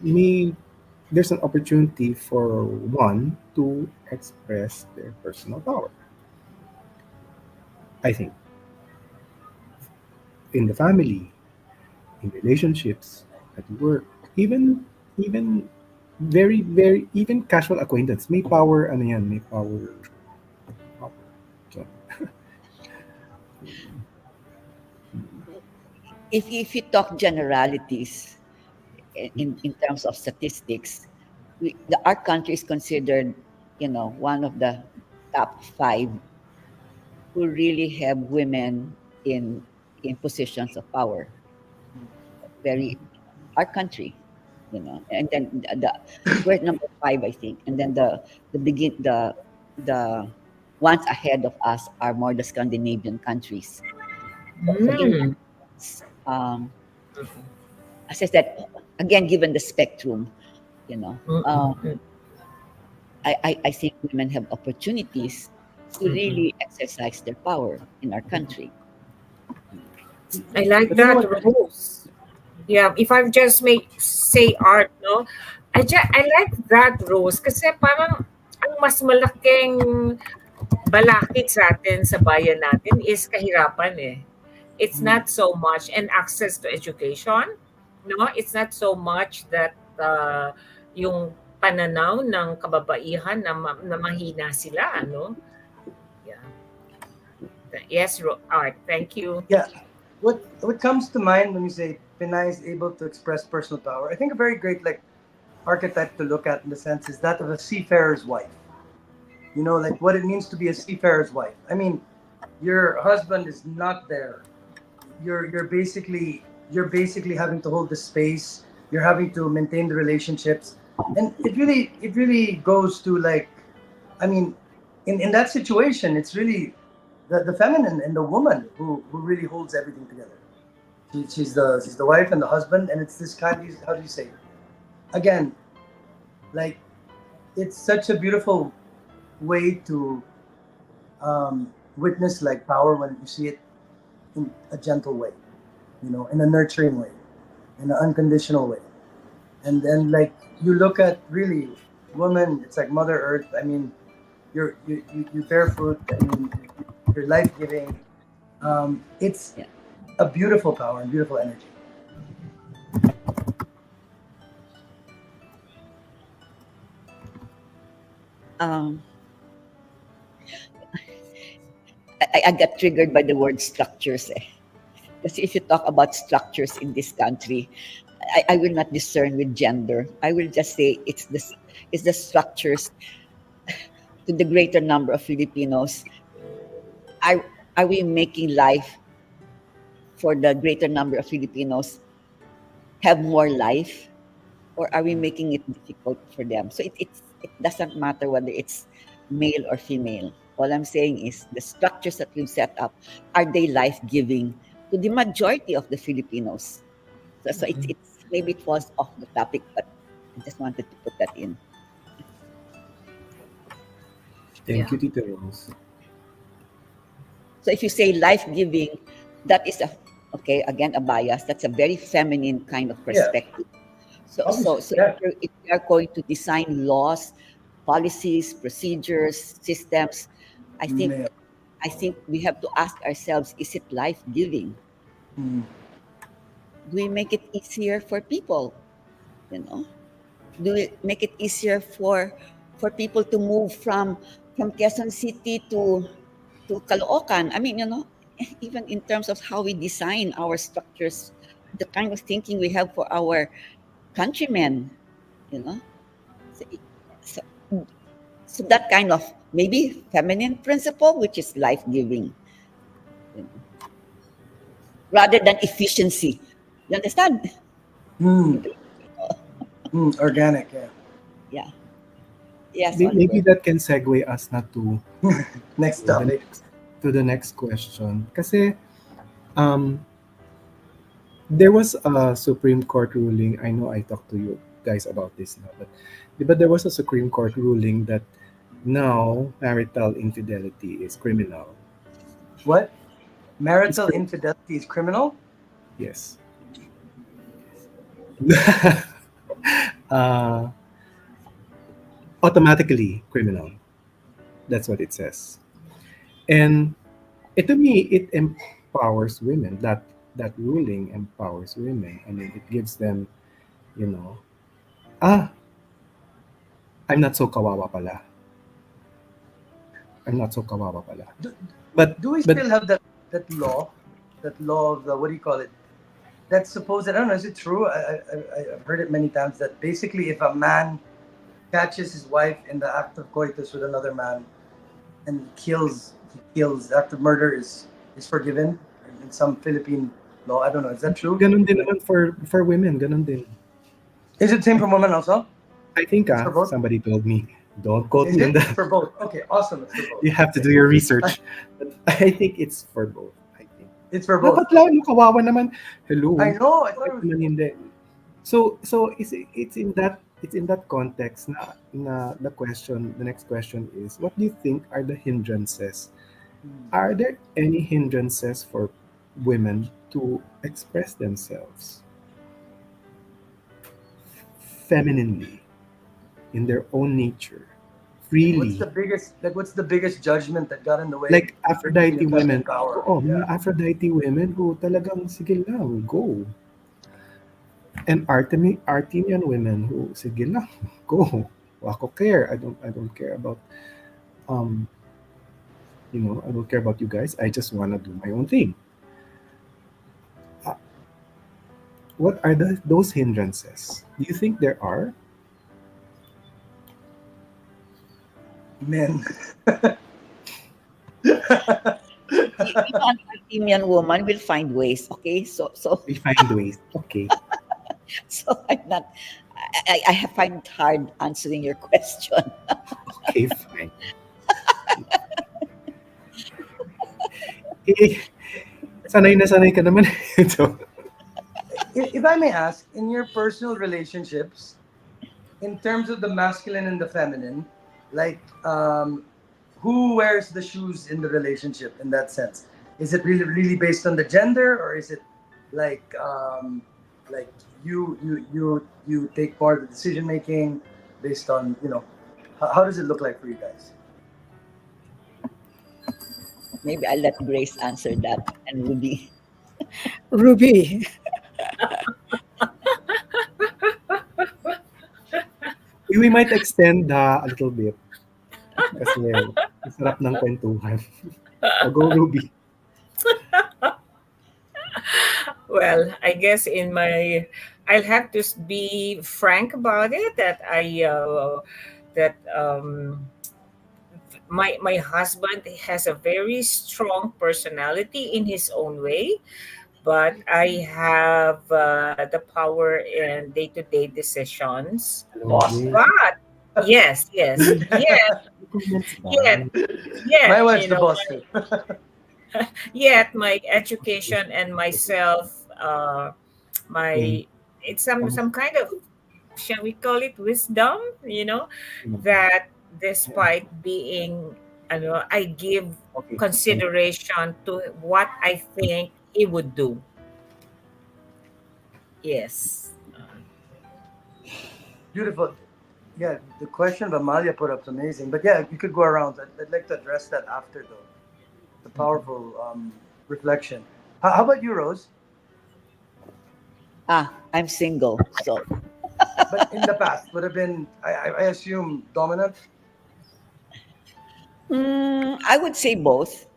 S1: there's an opportunity for one to express their personal power. I think in the family, in relationships, at work, even very even casual acquaintance, may power ano yan, may power. So,
S4: If you talk generalities in terms of statistics, our country is considered, one of the top 5 who really have women in positions of power. Our country, and then we're number 5, I think, and then the ones ahead of us are more the Scandinavian countries. As I said, again, given the spectrum, I think women have opportunities to really exercise their power in our country.
S2: I like that, Rose. Yeah, if I just may say art, no? I like that, Rose, kasi parang ang mas malaking balakid sa atin sa bayan natin is kahirapan eh. It's not so much and access to education, no? It's not so much that yung pananaw ng kababaihan na mahina sila, no? Yeah. Yes, Art, thank you.
S5: Yeah. What comes to mind when you say Pinay is able to express personal power? I think a very great archetype to look at in the sense is that of a seafarer's wife. Like what it means to be a seafarer's wife. I mean, your husband is not there. You're basically having to hold the space. You're having to maintain the relationships, and it really goes to like, I mean, in that situation, it's really the feminine and the woman who really holds everything together. She's the wife and the husband, and it's this kind of, how do you say, again, like, it's such a beautiful way to witness like power when you see it in a gentle way, in a nurturing way, in an unconditional way. And then, like, you look at really woman, it's like Mother Earth. I mean, you bear fruit. I mean, you're life giving. It's
S4: Yeah.
S5: a beautiful power and beautiful energy.
S4: Um, I got triggered by the word structures. Because if you talk about structures in this country, I will not discern with gender. I will just say it's the structures to the greater number of Filipinos. Are are we making life for the greater number of Filipinos have more life, or are we making it difficult for them? So it doesn't matter whether it's male or female. All I'm saying is the structures that we've set up, are they life giving to the majority of the Filipinos? So it's maybe it falls off the topic, but I just wanted to put that in.
S1: Thank
S2: Yeah.
S1: you, Tita Rose.
S4: So if you say life giving, that is a, okay, again, a bias. That's a very feminine kind of
S5: Yeah,
S4: perspective. So so
S5: obviously.
S4: so
S5: Yeah.
S4: if we are going to design laws, policies, procedures, systems, I think
S5: Yeah.
S4: I think we have to ask ourselves: is it life giving?
S5: Mm.
S4: Do we make it easier for people? You know, do we make it easier for people to move from Quezon City to Caloocan? I mean, even in terms of how we design our structures, the kind of thinking we have for our countrymen, you know. So, so, so that kind of maybe feminine principle, which is life giving, you know, rather than efficiency. You understand?
S5: Mm. Organic. Yeah.
S4: Yeah. Yes, Oliver.
S1: Maybe that can segue us not
S5: Next
S1: to the
S5: topic.
S1: next to the next question. Kasi um there was a Supreme Court ruling. I know I talked to you guys about this now, but there was a Supreme Court ruling that now marital infidelity is criminal.
S5: What?
S1: It's
S5: Marital infidelity is criminal?
S1: yes. uh, Automatically criminal. That's what it says. And to me, it empowers women. That ruling empowers women. I mean, it gives them, you know, ah, I'm not so kawawa pala. I'm not so kawawa pala.
S5: Do,
S1: But
S5: do we
S1: but
S5: still have that law of the, what do you call it? That's supposed. I don't know. Is it true? I've heard it many times that basically, if a man catches his wife in the act of coitus with another man and he kills after murder is forgiven in some Philippine law. I don't know. Is that true?
S1: ganun din naman for women, ganun din.
S5: Is it same
S1: I,
S5: for women also?
S1: I think
S5: It's for both.
S1: somebody told me. Don't quote
S5: Is
S1: me on
S5: it? It's
S1: that.
S5: for both. Okay, awesome. It's for both.
S1: You have to
S5: Okay.
S1: do your research. But I think it's for both. I think.
S5: It's for both.
S1: Dapat lalo kawawa naman.
S5: I
S1: Hello.
S5: know. I thought
S1: Bakit
S5: it was.
S1: naman hindi? So it's in that context na the next question is, what do you think are the hindrances? Are there any hindrances for women to express themselves femininely in their own nature,
S5: What's the
S1: freely?
S5: biggest what's the biggest judgment that got in the way
S1: Like
S5: of you
S1: Aphrodite
S5: manifesting
S1: women.
S5: power?
S1: Oo, mga
S5: Yeah.
S1: Aphrodite women who talagang sige lang, go. And Artemian women who sige lang, go. Wako care. I don't care about um I don't care about you guys. I just wanna do my own thing. Uh, what are those hindrances? Do you think there are?
S5: Men.
S4: An Artemian woman will find ways. Okay, so
S1: We find ways. Okay.
S4: So I'm not. I find it hard answering your question.
S1: Okay, fine. Eh, sanay ka naman. So,
S5: If I may ask, in your personal relationships, in terms of the masculine and the feminine, like who wears the shoes in the relationship in that sense? Is it really based on the gender, or is it like like you take part of the decision making based on how does it look like for you guys?
S4: Maybe I'll let Grace answer that and Ruby.
S3: Ruby.
S1: we might extend a little bit kasi masarap ng kwentuhan. So, go, Ruby.
S2: Well, I guess I'll have to be frank about it that that my husband has a very strong personality in his own way, but I have the power in day to day decisions.
S1: Hello,
S5: Boss.
S1: Grace.
S2: But yes, yes, yet,
S1: Comments ba?
S2: yet,
S5: My
S2: yet,
S5: wife's the boss too.
S2: yet my education and myself,
S1: Mm.
S2: my it's some kind of, shall we call it, wisdom, that despite being, I give
S1: Okay.
S2: consideration to what I think he would do. Yes.
S5: Beautiful. Yeah, the question that Malia put up is amazing. But yeah, you could go around. I'd like to address that after though. The powerful reflection. How about you, Rose?
S4: I'm single, so
S5: But in the past would have been, I assume, dominant.
S4: I would say both.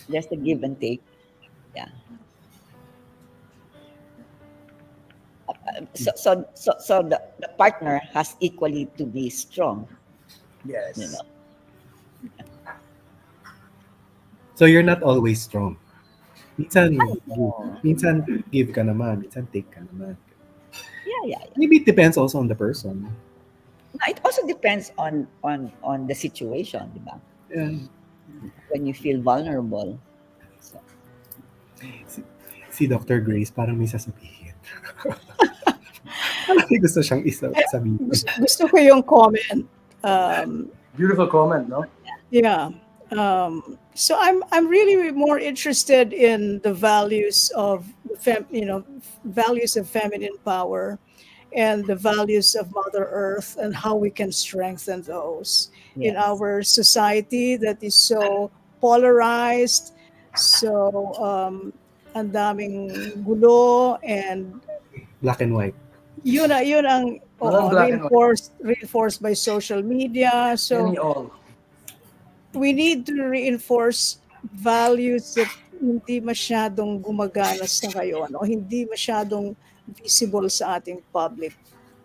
S4: Just a give and take. Yeah. So the partner has equally to be strong. You
S5: Yes.
S4: know.
S1: So you're not always strong. Minsan give.
S4: Oh,
S1: Minsan give ka naman. Minsan take ka naman.
S4: yeah.
S1: Maybe it depends also on the person.
S4: No, it also depends on the situation, di ba?
S1: Yeah.
S4: When you feel vulnerable. So,
S1: Si, si Dr. Grace parang may sasabihin. Parang may gusto siyang sabihin.
S3: Gusto ko yung comment.
S5: Beautiful comment, no?
S3: Yeah. So I'm really more interested in the values of values of feminine power and the values of Mother Earth and how we can strengthen those in
S4: yes.
S3: our society that is so polarized, so ang daming gulo, and
S1: Black and white.
S3: yun ang
S5: Walang black and white.
S3: reinforced by social media. So
S5: Any all.
S3: we need to reinforce values that hindi masyadong gumagana sa ngayon o hindi masyadong visible sa ating public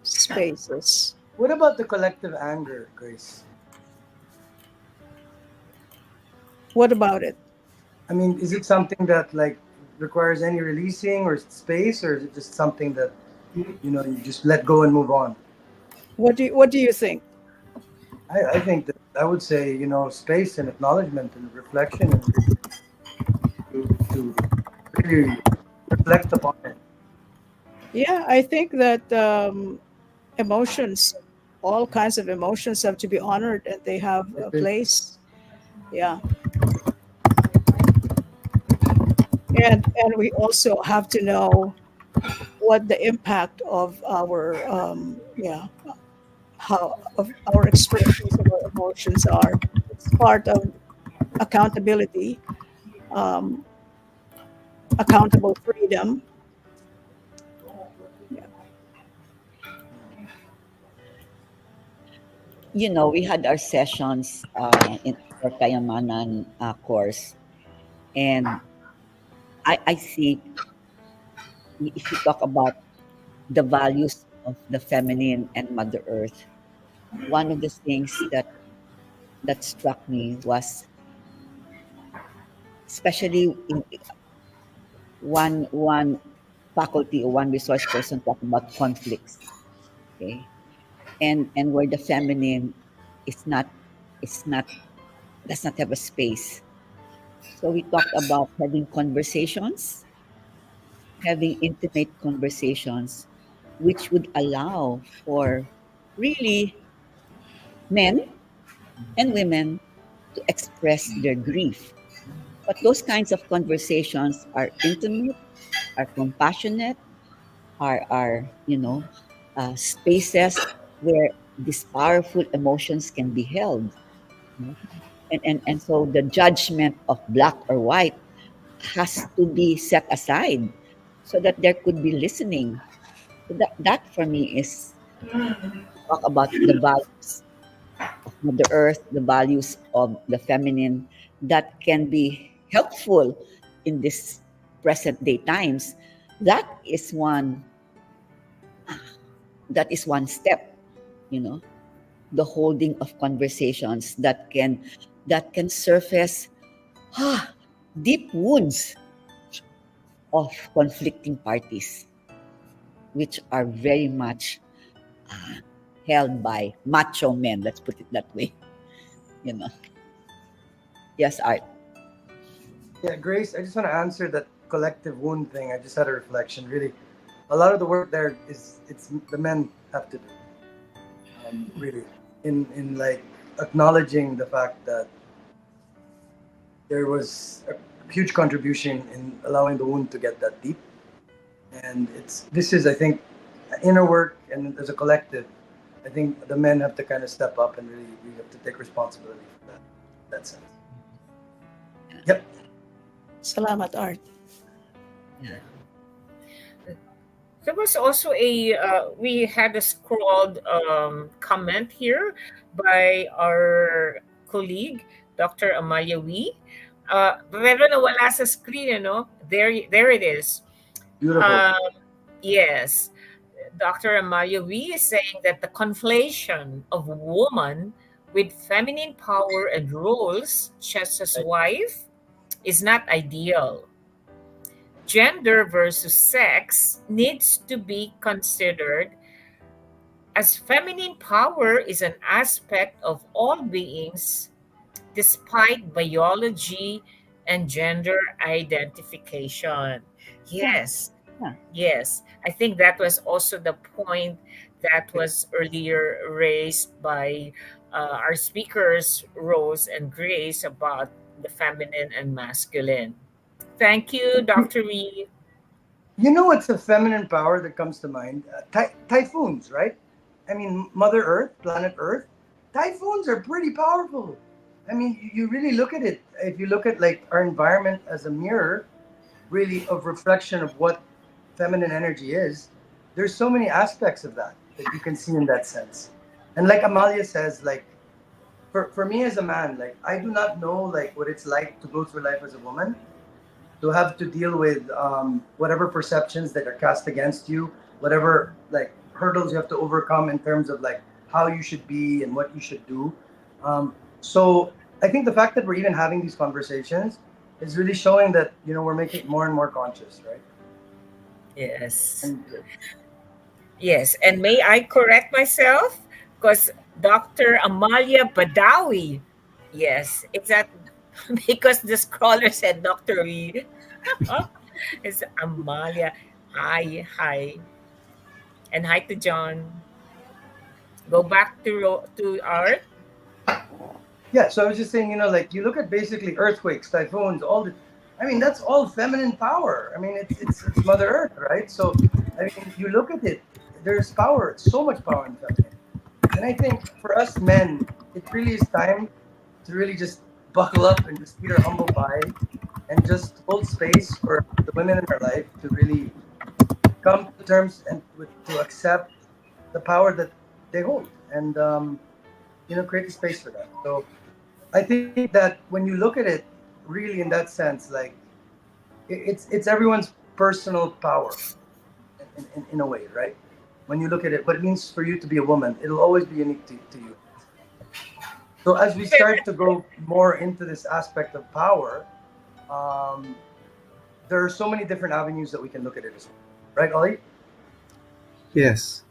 S3: spaces.
S5: What about the collective anger, Grace?
S3: What about it?
S5: I mean, is it something that like requires any releasing or space, or is it just something that you just let go and move on?
S3: What do you think?
S5: I think that I would say space and acknowledgement and reflection and to really reflect upon it.
S3: Yeah, I think that emotions, all kinds of emotions, have to be honored and they have a place. Yeah. And we also have to know what the impact of our how of our expressions of our emotions are. It's part of accountability, um, accountable freedom. Yeah.
S4: We had our sessions in our Kayamanan course, and I think if you talk about the values of the feminine and Mother Earth, one of the things that struck me was especially in one faculty or one resource person talk about conflicts. Okay, and where the feminine is not does not have a space. So we talked about having conversations, having intimate conversations, which would allow for really men and women to express their grief. But those kinds of conversations are intimate, are compassionate, are spaces where these powerful emotions can be held. You know? And so the judgment of black or white has to be set aside so that there could be listening. So that for me is talk about the values of Mother Earth, the values of the feminine that can be helpful in this present day times. That is one that is one step, you know, the holding of conversations that can surface deep wounds of conflicting parties, which are very much uh, held by macho men. Let's put it that way. You know. Yes, Art.
S5: Yeah, Grace, I just want to answer that collective wound thing. I just had a reflection. Really, a lot of the work there is it's the men have to do. Really, in like acknowledging the fact that there was a huge contribution in allowing the wound to get that deep, and this is I think inner work, and as a collective, I think the men have to kind of step up and really we have to take responsibility for that sense. Yep.
S3: Salamat, Art.
S4: Yeah.
S2: There was also we had a scrolled comment here by our colleague, Dr. Amalia Wee. Pero nawala sa screen, ano? There it is.
S5: Beautiful.
S2: Yes. Dr. Amalia Wee is saying that the conflation of woman with feminine power and roles, such as wife, is not ideal. Gender versus sex needs to be considered as feminine power is an aspect of all beings despite biology and gender identification.
S4: Yeah.
S2: Yes,
S4: Yeah.
S2: yes. I think that was also the point that was earlier raised by our speakers, Rose and Grace, about the feminine and masculine. Thank you, Dr. Reed.
S5: You know what's a feminine power that comes to mind? Typhoons, right? I mean, Mother Earth, planet Earth. Typhoons are pretty powerful. I mean, you really look at it. If you look at like our environment as a mirror, really of reflection of what feminine energy is, there's so many aspects of that you can see in that sense. And like Amalia says, like for me as a man, like I do not know like what it's like to go through life as a woman, to have to deal with whatever perceptions that are cast against you, whatever like hurdles you have to overcome in terms of like how you should be and what you should do. So I think the fact that we're even having these conversations is really showing that we're making it more and more conscious, right?
S2: Yes.
S5: And
S2: Yes. And may I correct myself? Because Dr. Amalia Badawi. Yes. It's that because the scroller said Dr. Reed. It's Amalia. Hi. Hi. And hi to John. Go back to Art.
S5: yeah, so I was just saying, like you look at basically earthquakes, typhoons, all the, I mean, that's all feminine power. I mean, it's Mother Earth, right? So I mean, you look at it, there's power, so much power in feminine. And I think for us men, it really is time to really just buckle up and just eat our humble pie and just hold space for the women in our life to really come to terms and to accept the power that they hold and create a space for that. So I think that when you look at it really in that sense, like it's everyone's personal power in a way, right? When you look at it, what it means for you to be a woman, it'll always be unique to you. So as we start to go more into this aspect of power, um, there are so many different avenues that we can look at it as well. Right, Ollie?
S1: Yes.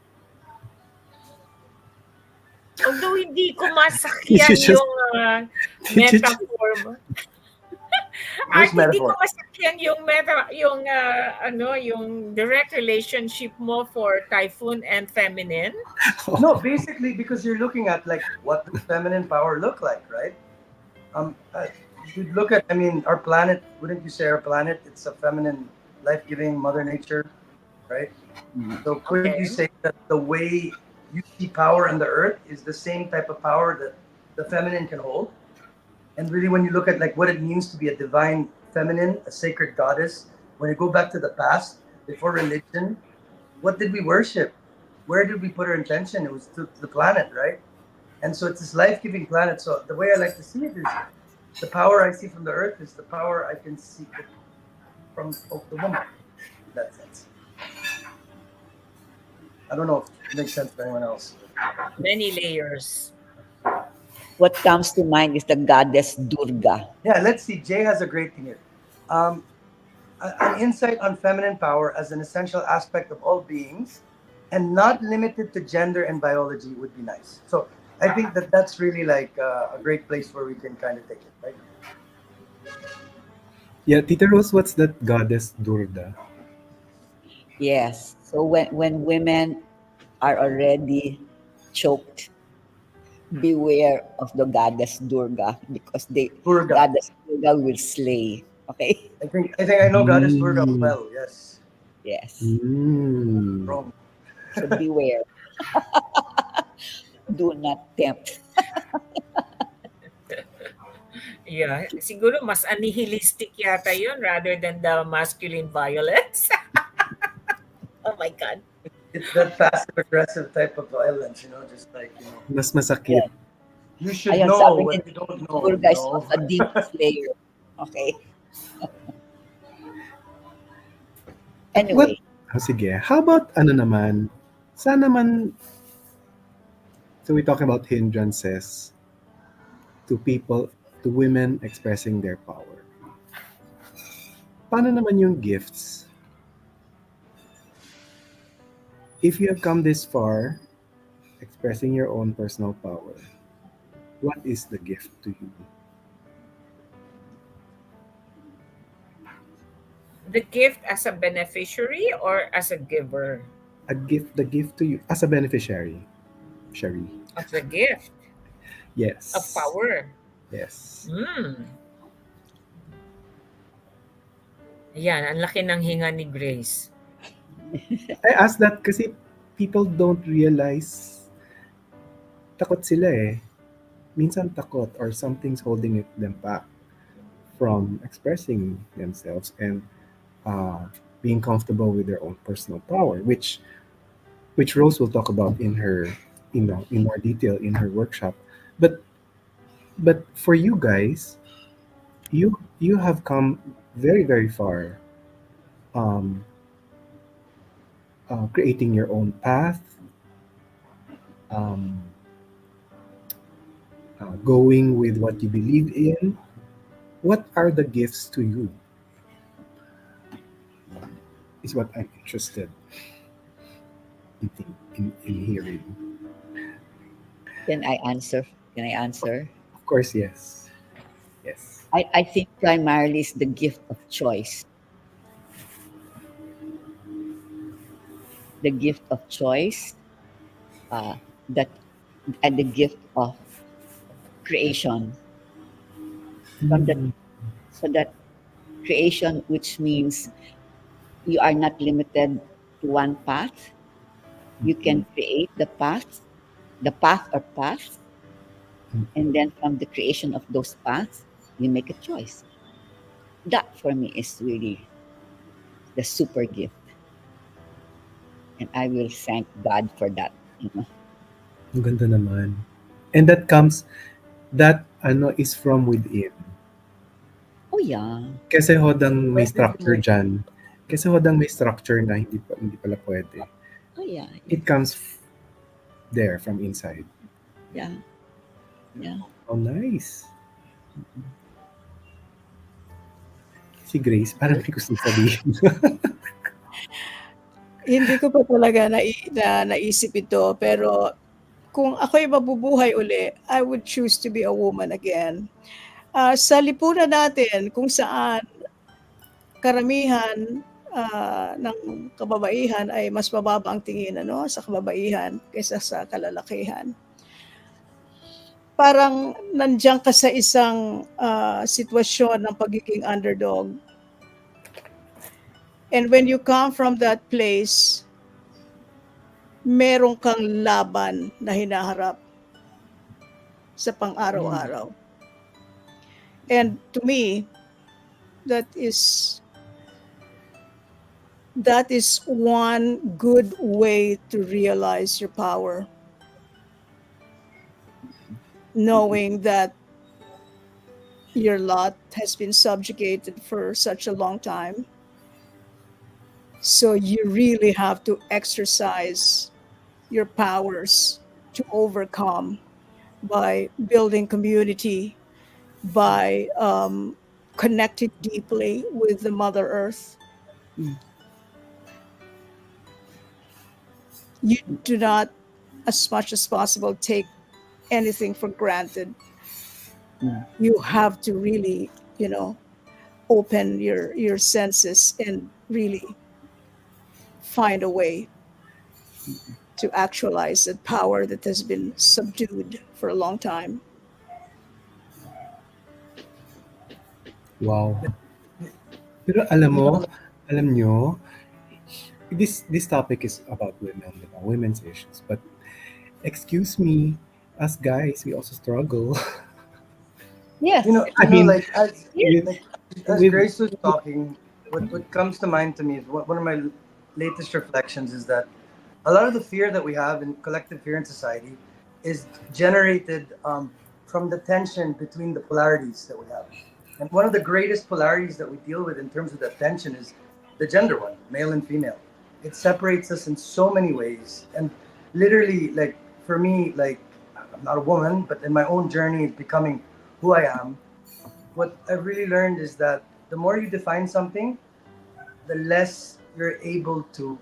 S2: Although hindi ko
S1: Did you
S2: masakyan
S1: just
S2: yung
S1: did you just
S2: metaphor mo.
S5: Which
S2: At hindi ko
S5: metaphor?
S2: masakyan yung yung direct relationship mo for typhoon and feminine.
S5: No, basically because you're looking at like what does feminine power look like, right? You'd look at, I mean, our planet. Wouldn't you say our planet? It's a feminine, life-giving Mother Nature, right?
S4: Mm.
S5: So couldn't you
S2: Okay.
S5: say that the way you see power on the earth is the same type of power that the feminine can hold? And really, when you look at like what it means to be a divine feminine, a sacred goddess, when you go back to the past, before religion, what did we worship? Where did we put our intention? It was to the planet, right? And so it's this life-giving planet. So the way I like to see it is the power I see from the earth is the power I can see from of the woman in that sense. I don't know if it makes sense to anyone else.
S2: Many layers.
S4: What comes to mind is the goddess Durga.
S5: Yeah, let's see. Jay has a great thing here. Um, an insight on feminine power as an essential aspect of all beings and not limited to gender and biology would be nice. So I think that that's really like a great place where we can kind of take it, right?
S1: Yeah, Tita Rose, what's that goddess Durga?
S4: Yes. So when women are already choked, beware of the goddess Durga because
S5: Durga.
S4: goddess Durga will slay. Okay?
S5: I think I know Goddess Durga
S1: Mm.
S5: well. Yes,
S4: Yes.
S1: Mm.
S5: wrong.
S4: So beware. Do not tempt.
S2: Yeah, siguro mas nihilistic yata yun rather than the masculine violence. Oh my God.
S5: It's that passive aggressive type of violence, just like
S1: Mas masakit.
S4: Yes.
S5: you should
S4: Ayun,
S5: know
S4: sabi
S5: what
S4: ni
S5: you don't know.
S4: Durga is also a demon slayer. Okay?
S1: What?
S4: Anyway,
S1: Sige. How about ano naman? Sana naman, so we're talking about hindrances to people, to women expressing their power. Paano naman yung gifts? If you have come this far, expressing your own personal power, what is the gift to you?
S2: The gift as a beneficiary or as a giver
S1: The gift to you as a beneficiary. Sherry.
S2: of the gift of
S1: Yes.
S2: power.
S1: Yes.
S2: Hmm. Yan, ang laki ng hinga ni Grace.
S1: I ask that kasi people don't realize takot sila eh. Minsan takot or something's holding them back from expressing themselves and uh, being comfortable with their own personal power, which Rose will talk about in her, in more detail in her workshop. But for you guys, you have come very very far, um, creating your own path, um, going with what you believe in. What are the gifts to you? Is what I'm interested in hearing.
S4: can I answer? Can I answer?
S1: Of course, yes. Yes.
S4: I think primarily is the gift of choice. The gift of choice, uh, that and the gift of creation. From that,
S1: Mm.
S4: so that creation, which means you are not limited to one path. You can create the path or paths, and then from the creation of those paths, you make a choice. That for me is really the super gift, and I will thank God for that.
S1: Ang ganda naman. And that ano is from within.
S4: Oh yeah,
S1: Kasi hodang may
S5: When did you
S1: structure
S5: make
S1: dyan. Kasi hodang may structure na hindi pala pwede.
S4: oh yeah,
S1: It comes there from inside.
S4: yeah, yeah.
S1: Oh, nice. Si Grace, parang may gusto sabihin.
S3: Hindi ko pa talaga naisip ito, pero kung ako'y mabubuhay uli, I would choose to be a woman again. Sa lipunan natin kung saan karamihan, ng kababaihan ay mas mababa ang tingin ano, sa kababaihan kaysa sa kalalakihan. Parang nandiyan ka sa isang, sitwasyon ng pagiging underdog. And when you come from that place, meron kang laban na hinaharap sa
S5: Mm.
S3: pang-araw-araw. And to me, that is that is one good way to realize your power, knowing that your lot has been subjugated for such a long time. So you really have to exercise your powers to overcome by building community, by connecting deeply with the Mother Earth.
S4: Mm.
S3: You do not, as much as possible, take anything for granted.
S4: Mm.
S3: You have to really, open your senses and really find a way to actualize that power that has been subdued for a long time.
S1: Wow. Pero alam
S5: You
S1: mo,
S5: know,
S1: alam nyo, this topic is about women, di ba? Women's issues. But excuse me, us guys, we also struggle.
S3: Yes.
S1: I mean,
S5: like as
S1: with
S5: like as
S1: with
S5: Grace was talking, what comes to mind to me is one of my latest reflections is that a lot of the fear that we have in collective fear in society is generated from the tension between the polarities that we have. And one of the greatest polarities that we deal with in terms of that tension is the gender one, male and female. It separates us in so many ways. And literally, like for me, like I'm not a woman, but in my own journey of becoming who I am, what I've really learned is that the more you define something, the less you're able to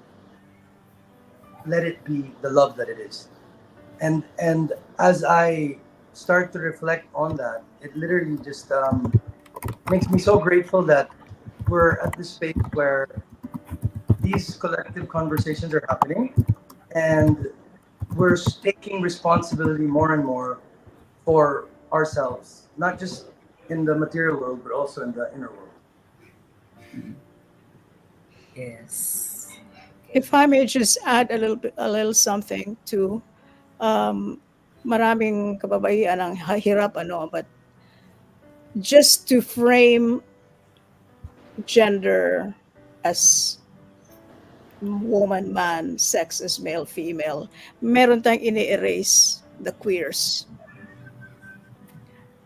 S5: let it be the love that it is. And as I start to reflect on that, it literally just makes me so grateful that we're at this space where these collective conversations are happening, and we're taking responsibility more and more for ourselves, not just in the material world, but also in the inner world.
S2: Yes. Okay.
S3: If I may just add a little something to um, maraming kababaihan ang hirap ano, but just to frame gender as woman, man, sex as male, female, meron tayong ini-erase the queers.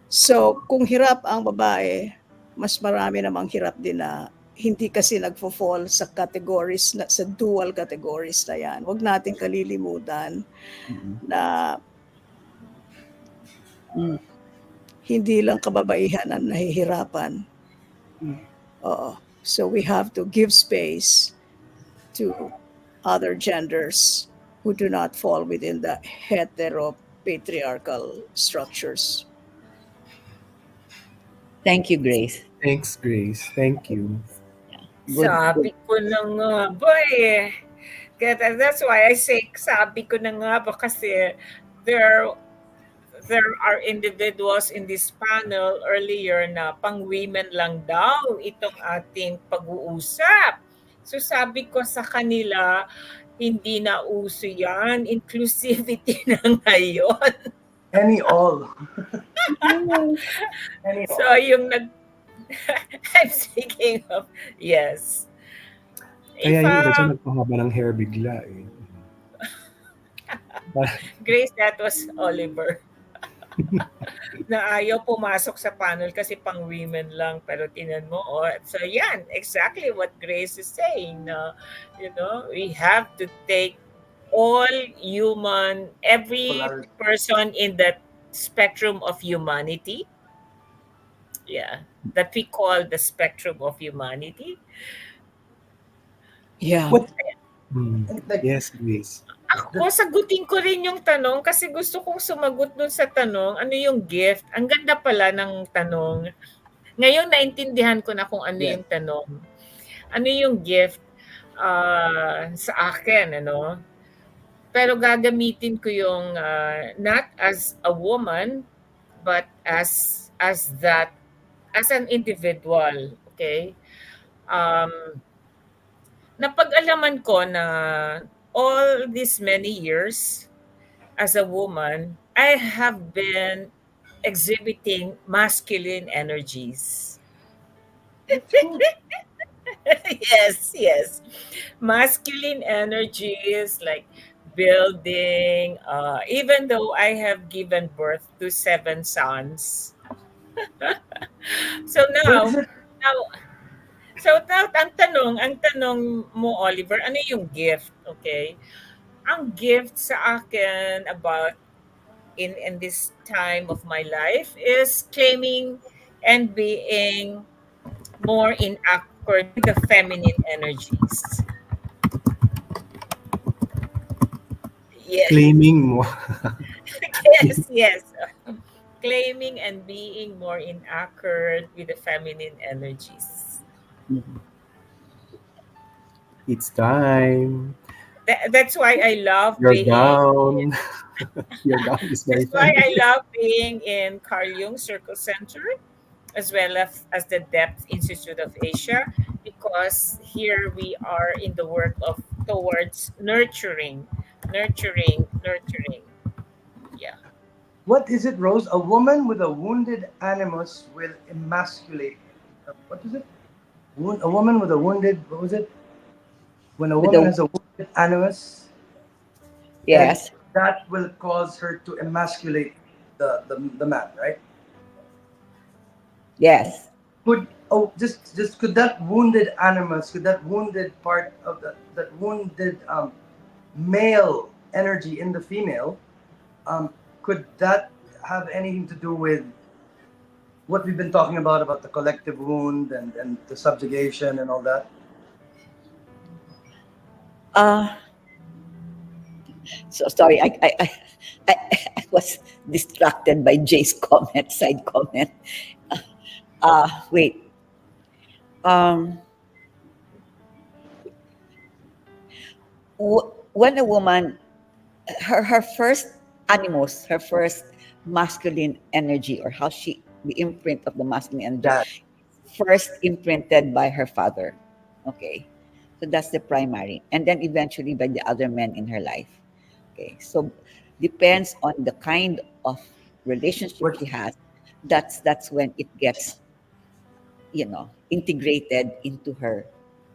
S3: So, kung hirap ang babae, mas marami namang hirap din na hindi kasi nagfo-fall sa categories, sa dual categories na yan. Huwag natin kalilimutan
S4: Mm.
S3: na
S4: Mm.
S3: hindi lang kababaihan ang nahihirapan.
S4: Mm.
S3: Oo. So we have to give space to other genders who do not fall within the hetero-patriarchal structures.
S4: Thank you, Grace.
S1: thanks, Grace. Thank you.
S4: Good, good.
S2: Sabi ko na nga ba eh. Kaya that's why I say, sabi ko na nga ba kasi there there are individuals in this panel earlier na pang women lang daw itong ating pag-uusap. So sabi ko sa kanila, hindi na uso yan. Inclusivity na ngayon.
S5: Any all, any
S2: So
S5: all.
S2: yung I'm thinking of, yes.
S1: Kaya
S2: If
S1: yung iba dyan nagpahaba ng hair bigla eh.
S2: Grace, that was Oliver. Na ayaw pumasok sa panel kasi pang women lang, pero tinan mo, oh, so yan, exactly what Grace is saying, we have to take all human, every
S5: Polarity.
S2: person in that spectrum of humanity, that we call the spectrum of humanity.
S3: Yeah.
S1: What Mm.
S5: And like
S1: Yes, Luis.
S5: the
S2: Ako, sagutin ko rin yung tanong kasi gusto kong sumagot dun sa tanong, ano yung gift? Ang ganda pala ng tanong. Ngayon naintindihan ko na kung ano
S5: yes.
S2: yung tanong. Ano yung gift sa akin, ano? Pero gagamitin ko yung not as a woman, but as an individual, okay? Um, Napag-alaman ko na all these many years as a woman, I have been exhibiting masculine energies.
S5: That's cool.
S2: Yes, yes. Masculine energies like building, even though I have given birth to 7 sons. So
S5: What is
S2: now,
S5: it?
S2: now, ang tanong mo, Oliver, ano yung gift? Okay? Ang gift sa akin about in this time of my life is claiming and being more in accord with the feminine energies. Yes,
S1: Claiming mo.
S2: yes, yes. Claiming and being more in accord with the feminine energies.
S4: Mhm.
S1: It's time.
S2: That's why I love
S1: Your
S2: being
S1: gown. Your gown is very
S2: that's why I
S1: feminine.
S2: love being in Carl Jung Circle Center as well as the Depth Institute of Asia, because here we are in the work of towards nurturing. Yeah.
S5: What is it, Rose? A woman with a wounded animus will emasculate. What is it? A woman with a wounded. What was it? When a
S4: With
S5: woman
S4: the
S5: has a wounded animus, and
S4: yes,
S5: that will cause her to emasculate the man, right?
S4: yes.
S5: Could just could that wounded animus, could that wounded part of that wounded male energy in the female, um, could that have anything to do with what we've been talking about the collective wound and the subjugation and all that?
S4: Uh so sorry, I, I was distracted by Jay's comment, side comment. Wait. Um, when a woman, her first animus, her first masculine energy, or how she, the imprint of the masculine energy,
S5: That
S4: first imprinted by her father. Okay, so that's the primary, and then eventually by the other men in her life. Okay, so depends on the kind of relationship
S5: what?
S4: she has. That's when it gets, integrated into her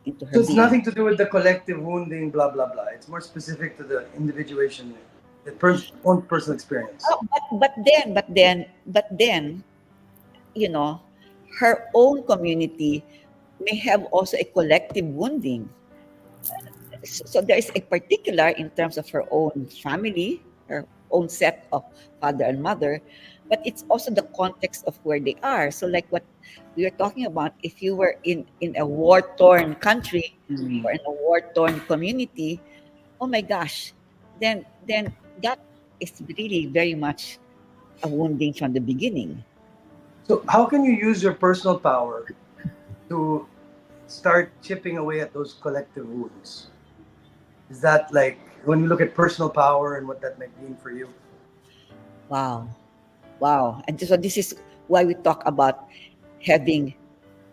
S5: So it's
S4: being.
S5: nothing to do with the collective wounding, blah blah blah. It's more specific to the individuation, the own personal experience.
S4: But then, you know, her own community may have also a collective wounding. So there is a particular in terms of her own family, her own set of father and mother, but it's also the context of where they are. So like what we were talking about, if you were in a war torn country or in a war torn community, oh my gosh, then that is really very much a wounding from the beginning.
S5: So how can you use your personal power to start chipping away at those collective wounds? Is that like when you look at personal power and what that might mean for you?
S4: Wow. Wow. And so this is why we talk about having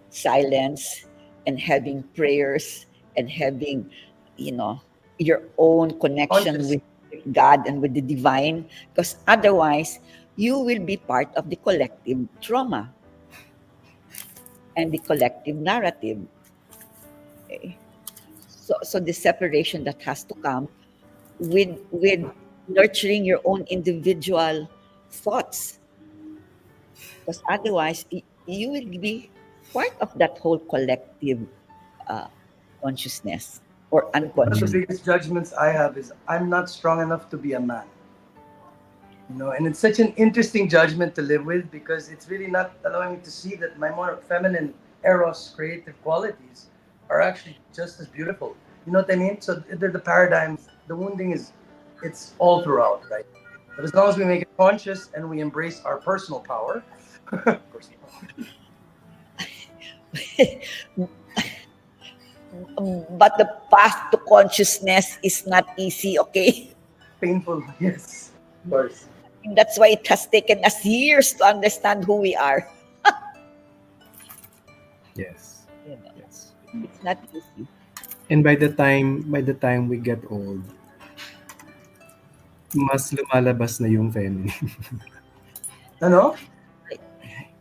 S4: silence and having prayers and having, you know, your own connection
S5: Conscious.
S4: with God and with the divine, because otherwise you will be part of the collective trauma and the collective narrative. Okay? So the separation that has to come with nurturing your own individual thoughts, because otherwise you will be part of that whole collective uh, consciousness or
S5: Like one of the
S4: unconsciousness.
S5: biggest judgments I have is I'm not strong enough to be a man. And it's such an interesting judgment to live with because it's really not allowing me to see that my more feminine eros creative qualities are actually just as beautiful. You know what I mean? So the paradigm, the wounding is, it's all throughout, right? But as long as we make it conscious and we embrace our personal power, personal power,
S4: But the path to consciousness is not easy, okay?
S5: painful, yes, of course.
S4: And that's why it has taken us years to understand who we are.
S1: Yes.
S4: You know,
S1: Yes.
S4: it's not easy.
S1: And by the time we get old, mas lumalabas na yung feminine.
S5: No,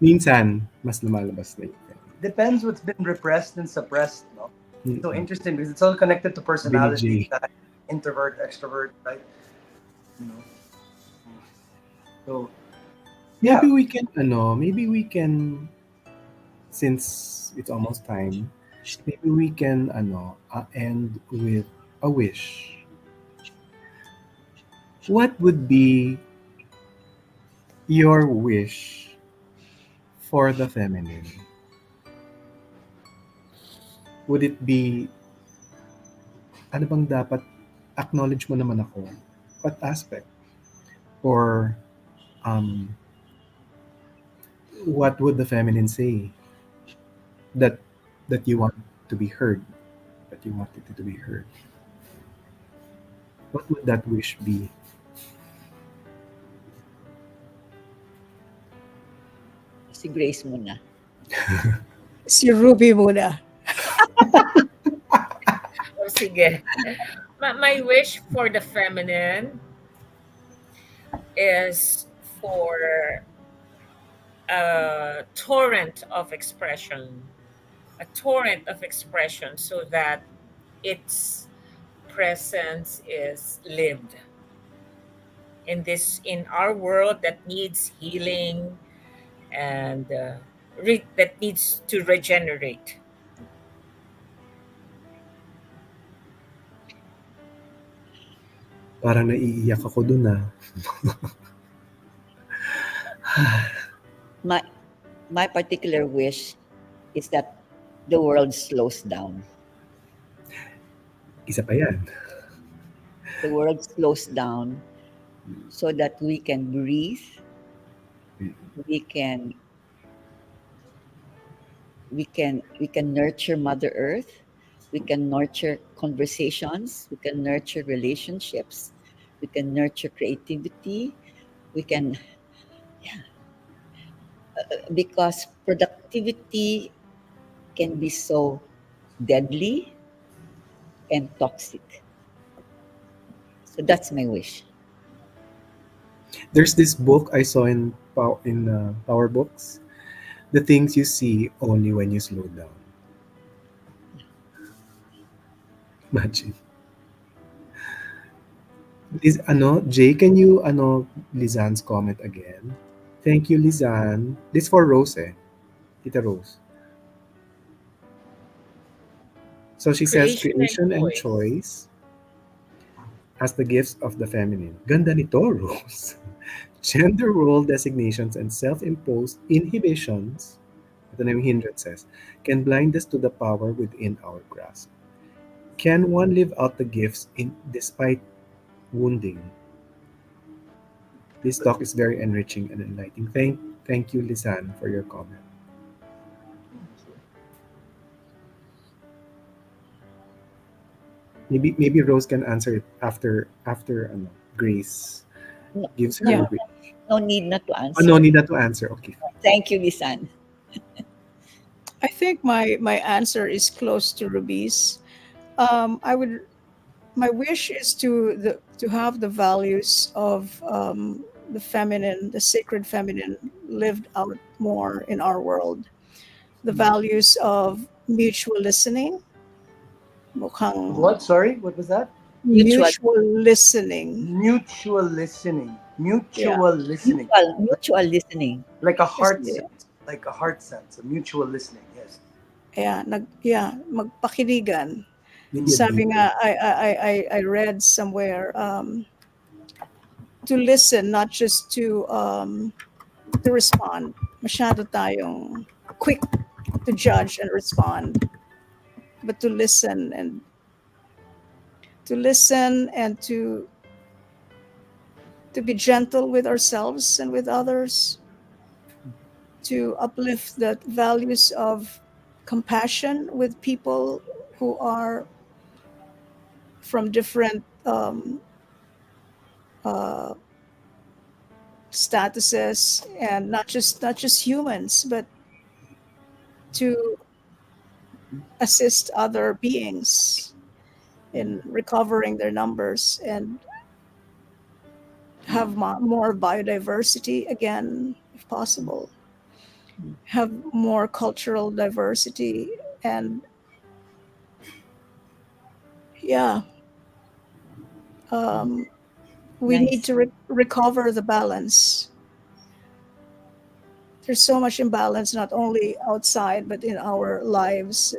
S1: Minsan, mas lumalabas na yung feminine.
S5: depends what's been repressed and suppressed. No, so
S1: Mm-mm.
S5: interesting because it's all connected to
S1: Billy
S5: personality,
S1: J.
S5: introvert, extrovert, right? You know, so yeah,
S1: Maybe we can, since it's almost time, maybe we can, end with a wish. What would be your wish for the feminine? Would it be, ano bang dapat, acknowledge mo naman ako? What aspect? Or, um, what would the feminine say that you want to be heard, that you wanted it to be heard? What would that wish be?
S4: Si Grace muna.
S3: Si Ruby muna.
S2: Oh, sige. My wish for the feminine is for a torrent of expression, so that its presence is lived in our world that needs healing and that needs to regenerate.
S1: Parang naiiyak ako dun ah.
S4: My particular wish is that the world slows down.
S1: Isa pa yan.
S4: The world slows down so that we can breathe, we can nurture Mother Earth, we can nurture conversations, we can nurture relationships, we can nurture creativity, we can, because productivity can be so deadly and toxic. So that's my wish.
S1: There's this book I saw in Power Books. The things you see only when you slow down. Imagine. Jay, can you, Lizanne's comment again? Thank you, Lizanne. This for Rose, eh. Tita Rose. So she says,
S2: Creation and
S1: creation and
S2: choice.
S1: choice as the gifts of the feminine. Ganda nito, Rose. Gender role designations and self-imposed inhibitions, ito na yung hindrances, can blind us to the power within our grasp. Can one live out the gifts despite wounding? This talk is very enriching and enlightening. Thank you, Lisanne, for your comment. Maybe Rose can answer it after Grace
S4: No,
S1: gives her
S3: Yeah.
S1: wish.
S4: no need not to
S1: Oh,
S4: answer.
S1: no need not to answer. Okay.
S4: Thank you, Lisan.
S3: I think my answer is close to Ruby's. I would my wish is to have the values of the feminine, the sacred feminine, lived out more in our world. The values of mutual listening, mukhang
S5: what? Sorry, what was that?
S4: Mutual.
S3: mutual listening.
S5: Mutual listening.
S3: Yeah.
S5: Mutual listening.
S4: Mutual listening.
S5: Like a heart
S3: Kasi,
S5: sense. Like a heart sense. A mutual listening. Yes.
S3: magpakinigan.
S1: Maybe a
S3: Sabi
S1: deep-
S3: nga, I read somewhere to listen, not just to respond. Masyado tayong quick to judge and respond, but to listen and listen and to be gentle with ourselves and with others, to uplift the values of compassion with people who are from different uh, statuses, and not just humans, but to assist other beings in recovering their numbers and have more biodiversity again, if possible, have more cultural diversity, and yeah, um, we need
S4: Nice.
S3: to recover the balance. There's so much imbalance, not only outside, but in our lives.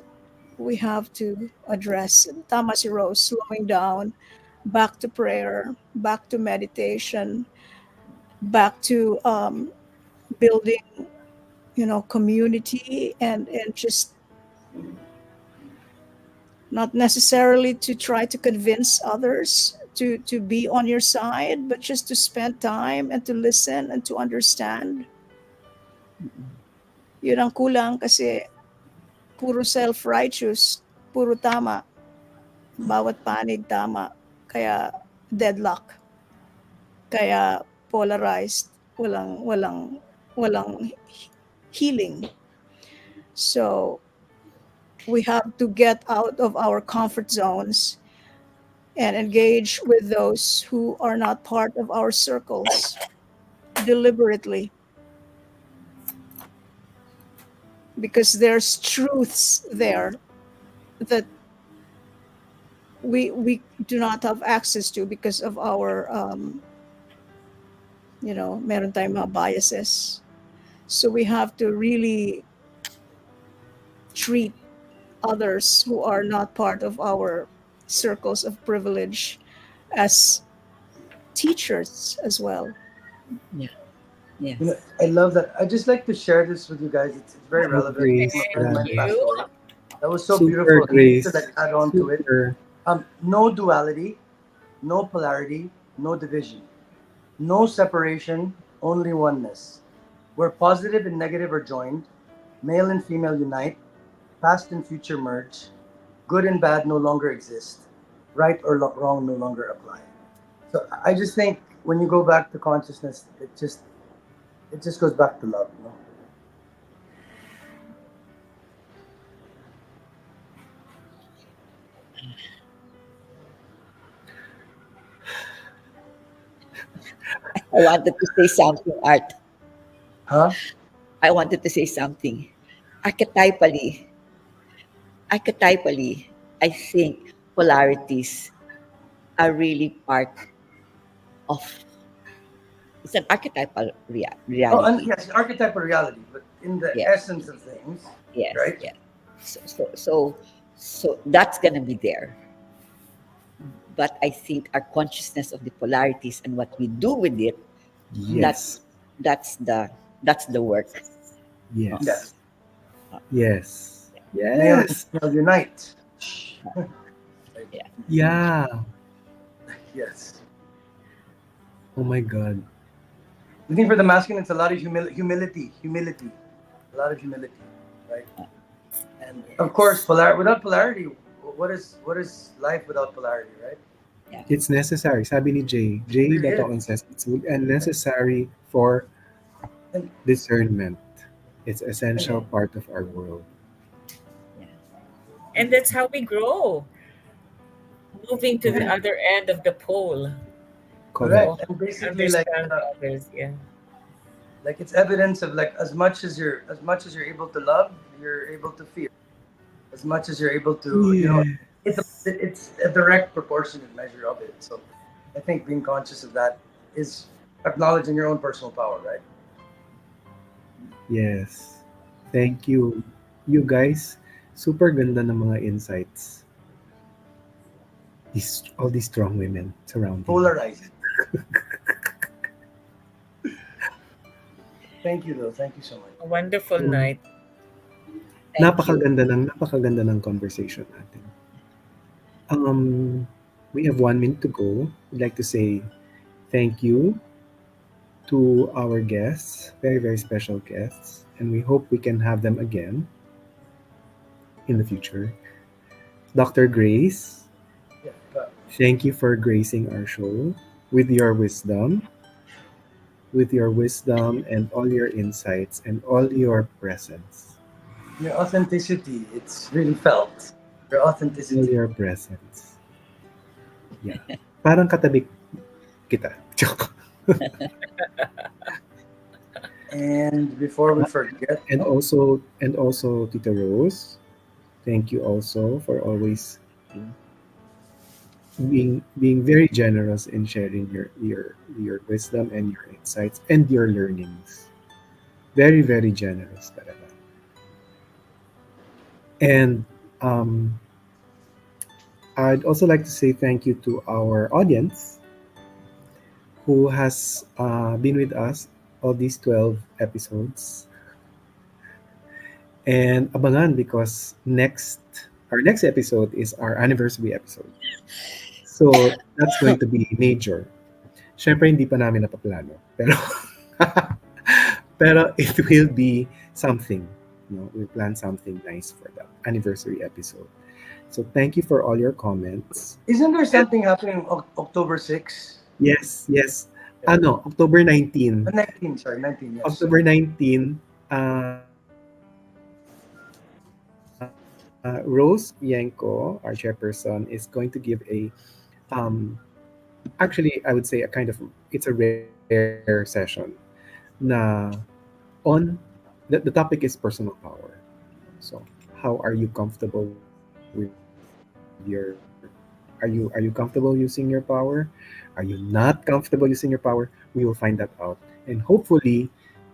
S3: We have to address. Tama si Rose, slowing down, back to prayer, back to meditation, back to building, community, and just not necessarily to try to convince others to be on your side, but just to spend time and to listen and to understand. Yun ang kulang kasi puro self-righteous, puro tama, bawat panig tama, kaya deadlock, kaya polarized, walang healing. So we have to get out of our comfort zones and engage with those who are not part of our circles deliberately, because there's truths there that we do not have access to because of our meron tayong mga biases. So we have to really treat others who are not part of our circles of privilege as teachers as well.
S4: Yeah. Yes.
S5: I love that. I just like to share this with you guys. It's very
S1: Super
S5: relevant.
S1: Grace.
S5: A friend of
S2: Thank
S5: mine
S1: Grabe.
S5: passed
S2: you.
S5: away. That was so
S1: Super
S5: beautiful. And just to
S1: Grace.
S5: like add on to it,
S1: Super.
S5: no duality, no polarity, no division, no separation, only oneness. Where positive and negative are joined, male and female unite, past and future merge, good and bad no longer exist, right or wrong no longer apply. So I just think when you go back to consciousness, it just goes back to love, you know.
S4: I wanted to say something, Art.
S5: Huh?
S4: I wanted to say something. Archetypally, archetypally, I think polarities are really part of, it's an archetypal
S5: Oh, and
S4: reality.
S5: yes, archetypal reality, but in the
S4: Yes,
S5: essence of things,
S4: yes,
S5: right?
S4: yes. So that's gonna be there. But I think our consciousness of the polarities and what we do with it,
S1: Yes.
S4: that's that's the that's the work.
S5: Yes.
S1: Yes. Yes.
S5: Male and
S1: Yes.
S5: female unite.
S4: Yeah.
S1: Yeah.
S5: Yes.
S1: Oh my God.
S5: I think for the masculine, it's a lot of humility, a lot of humility, right? And of course, without polarity, what is life without polarity, right?
S4: Yeah.
S1: It's necessary. Sabi ni Jay. Jay
S5: It really
S1: Bataon
S5: is.
S1: says it's necessary for
S5: And,
S1: discernment. It's
S5: and
S1: essential part of our world.
S2: And that's how we grow, moving to the
S1: Correct.
S2: other end of the pole.
S1: Correct.
S2: So
S5: correct. And basically,
S2: understand others. Yeah.
S5: like it's evidence of like as much as you're able to love, you're able to feel. As much as you're able to,
S1: Yeah.
S5: it's a direct proportionate measure of it. So I think being conscious of that is acknowledging your own personal power, right?
S1: Yes. Thank you. You guys, super ganda ng mga insights. All these strong women surrounding me.
S5: Polarizing. Thank you, though. Thank you so much.
S2: A wonderful
S1: Mm.
S2: night.
S4: Thank you.
S1: Napakaganda ng conversation natin. Um, we have 1 minute to go. We'd like to say thank you to our guests, very, very special guests, and we hope we can have them again in the future. Dr. Grace,
S5: Yeah, but
S1: thank you for gracing our show with your wisdom and all your insights and all your presence.
S5: your authenticity, it's really felt. Your
S1: All
S5: authenticity.
S1: your presence. Yeah. Parang katabi kita. Joke.
S5: And before we forget,
S1: And also Tita Rose, thank you also for always being very generous in sharing your wisdom and your insights and your learnings. Very, very generous talaga. And um, I'd also like to say thank you to our audience who has been with us all these 12 episodes. And abangan because our next episode is our anniversary episode. So that's going to be major. Syempre hindi pa namin napaplano. Pero pero it will be something. We plan something nice for the anniversary episode. So thank you for all your comments.
S5: isn't there
S1: And
S5: something happening on October 6?
S1: yes, yes. Ano, October 19.
S5: 19, sorry, 19, yes.
S1: October 19, Rose Yenko, our chairperson, is going to give um, actually, I would say it's a rare session na on the topic is personal power. So, how are you comfortable are you comfortable using your power? Are you not comfortable using your power? We will find that out. And hopefully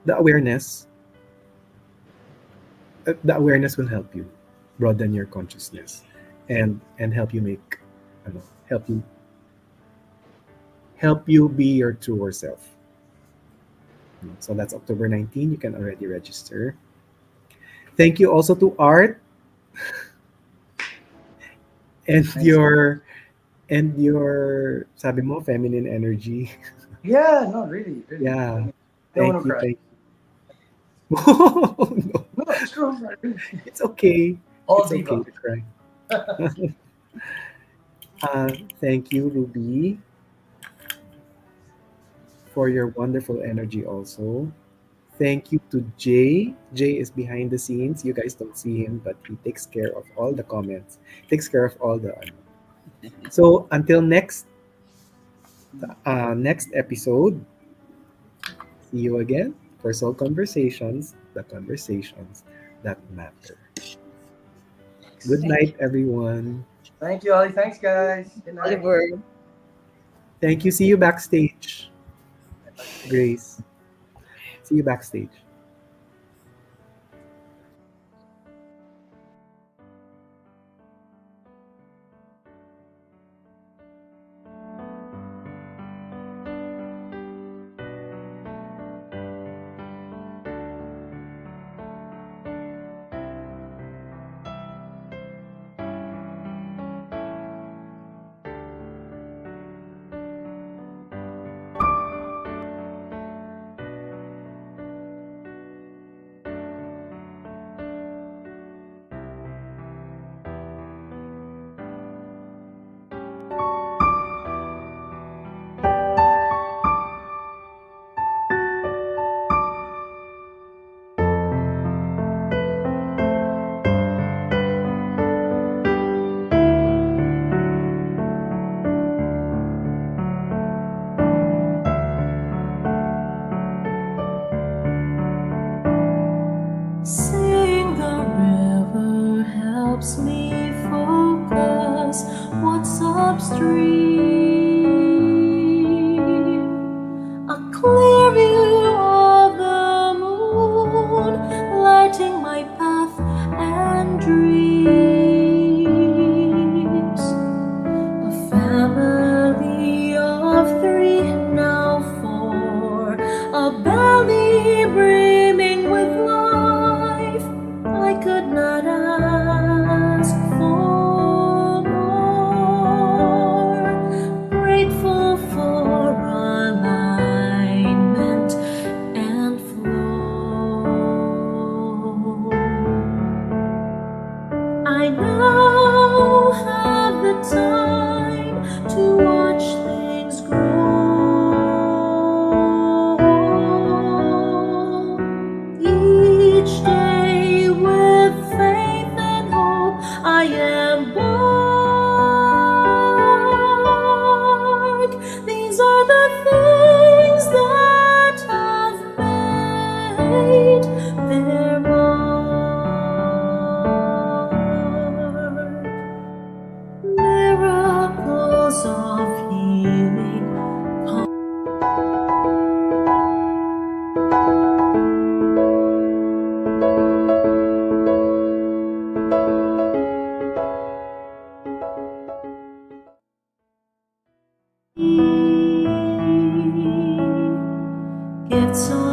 S1: the awareness will help you broaden your consciousness and help you make ano, help you be your truer self. So that's October 19. You can already register. Thank you also to Art and
S5: Thanks.
S1: your sabi mo feminine energy.
S5: Yeah, no, really, really. I
S1: Yeah.
S5: mean, don't
S1: Thank
S5: want to
S1: you.
S5: cry.
S1: Thank you. No,
S5: No, it's true. Really.
S1: it's okay.
S5: All
S1: It's okay
S5: diva.
S1: to cry. Thank you, Ruby, for your wonderful energy also. Thank you to Jay. Jay is behind the scenes. You guys don't see him, but he takes care of all the comments, takes care of all the. Ano. So until next episode, see you again for Soul Conversations, the conversations that matter. Good
S4: Thank
S1: night, everyone.
S5: Thank you, Ollie. Thanks, guys. Good
S4: you,
S5: night.
S4: Oliver.
S1: Thank you. See you backstage, Grace. See you backstage.
S6: Seeing the river helps me focus what's upstream. A clear view of the moon, lighting my path and dreams. A family of three, now four, a belly brimming with life. I could not ask for more. I now have the time to watch things grow. Each day with faith and hope I embark. These are the things that have made their mark. Miracles of healing. Gifts of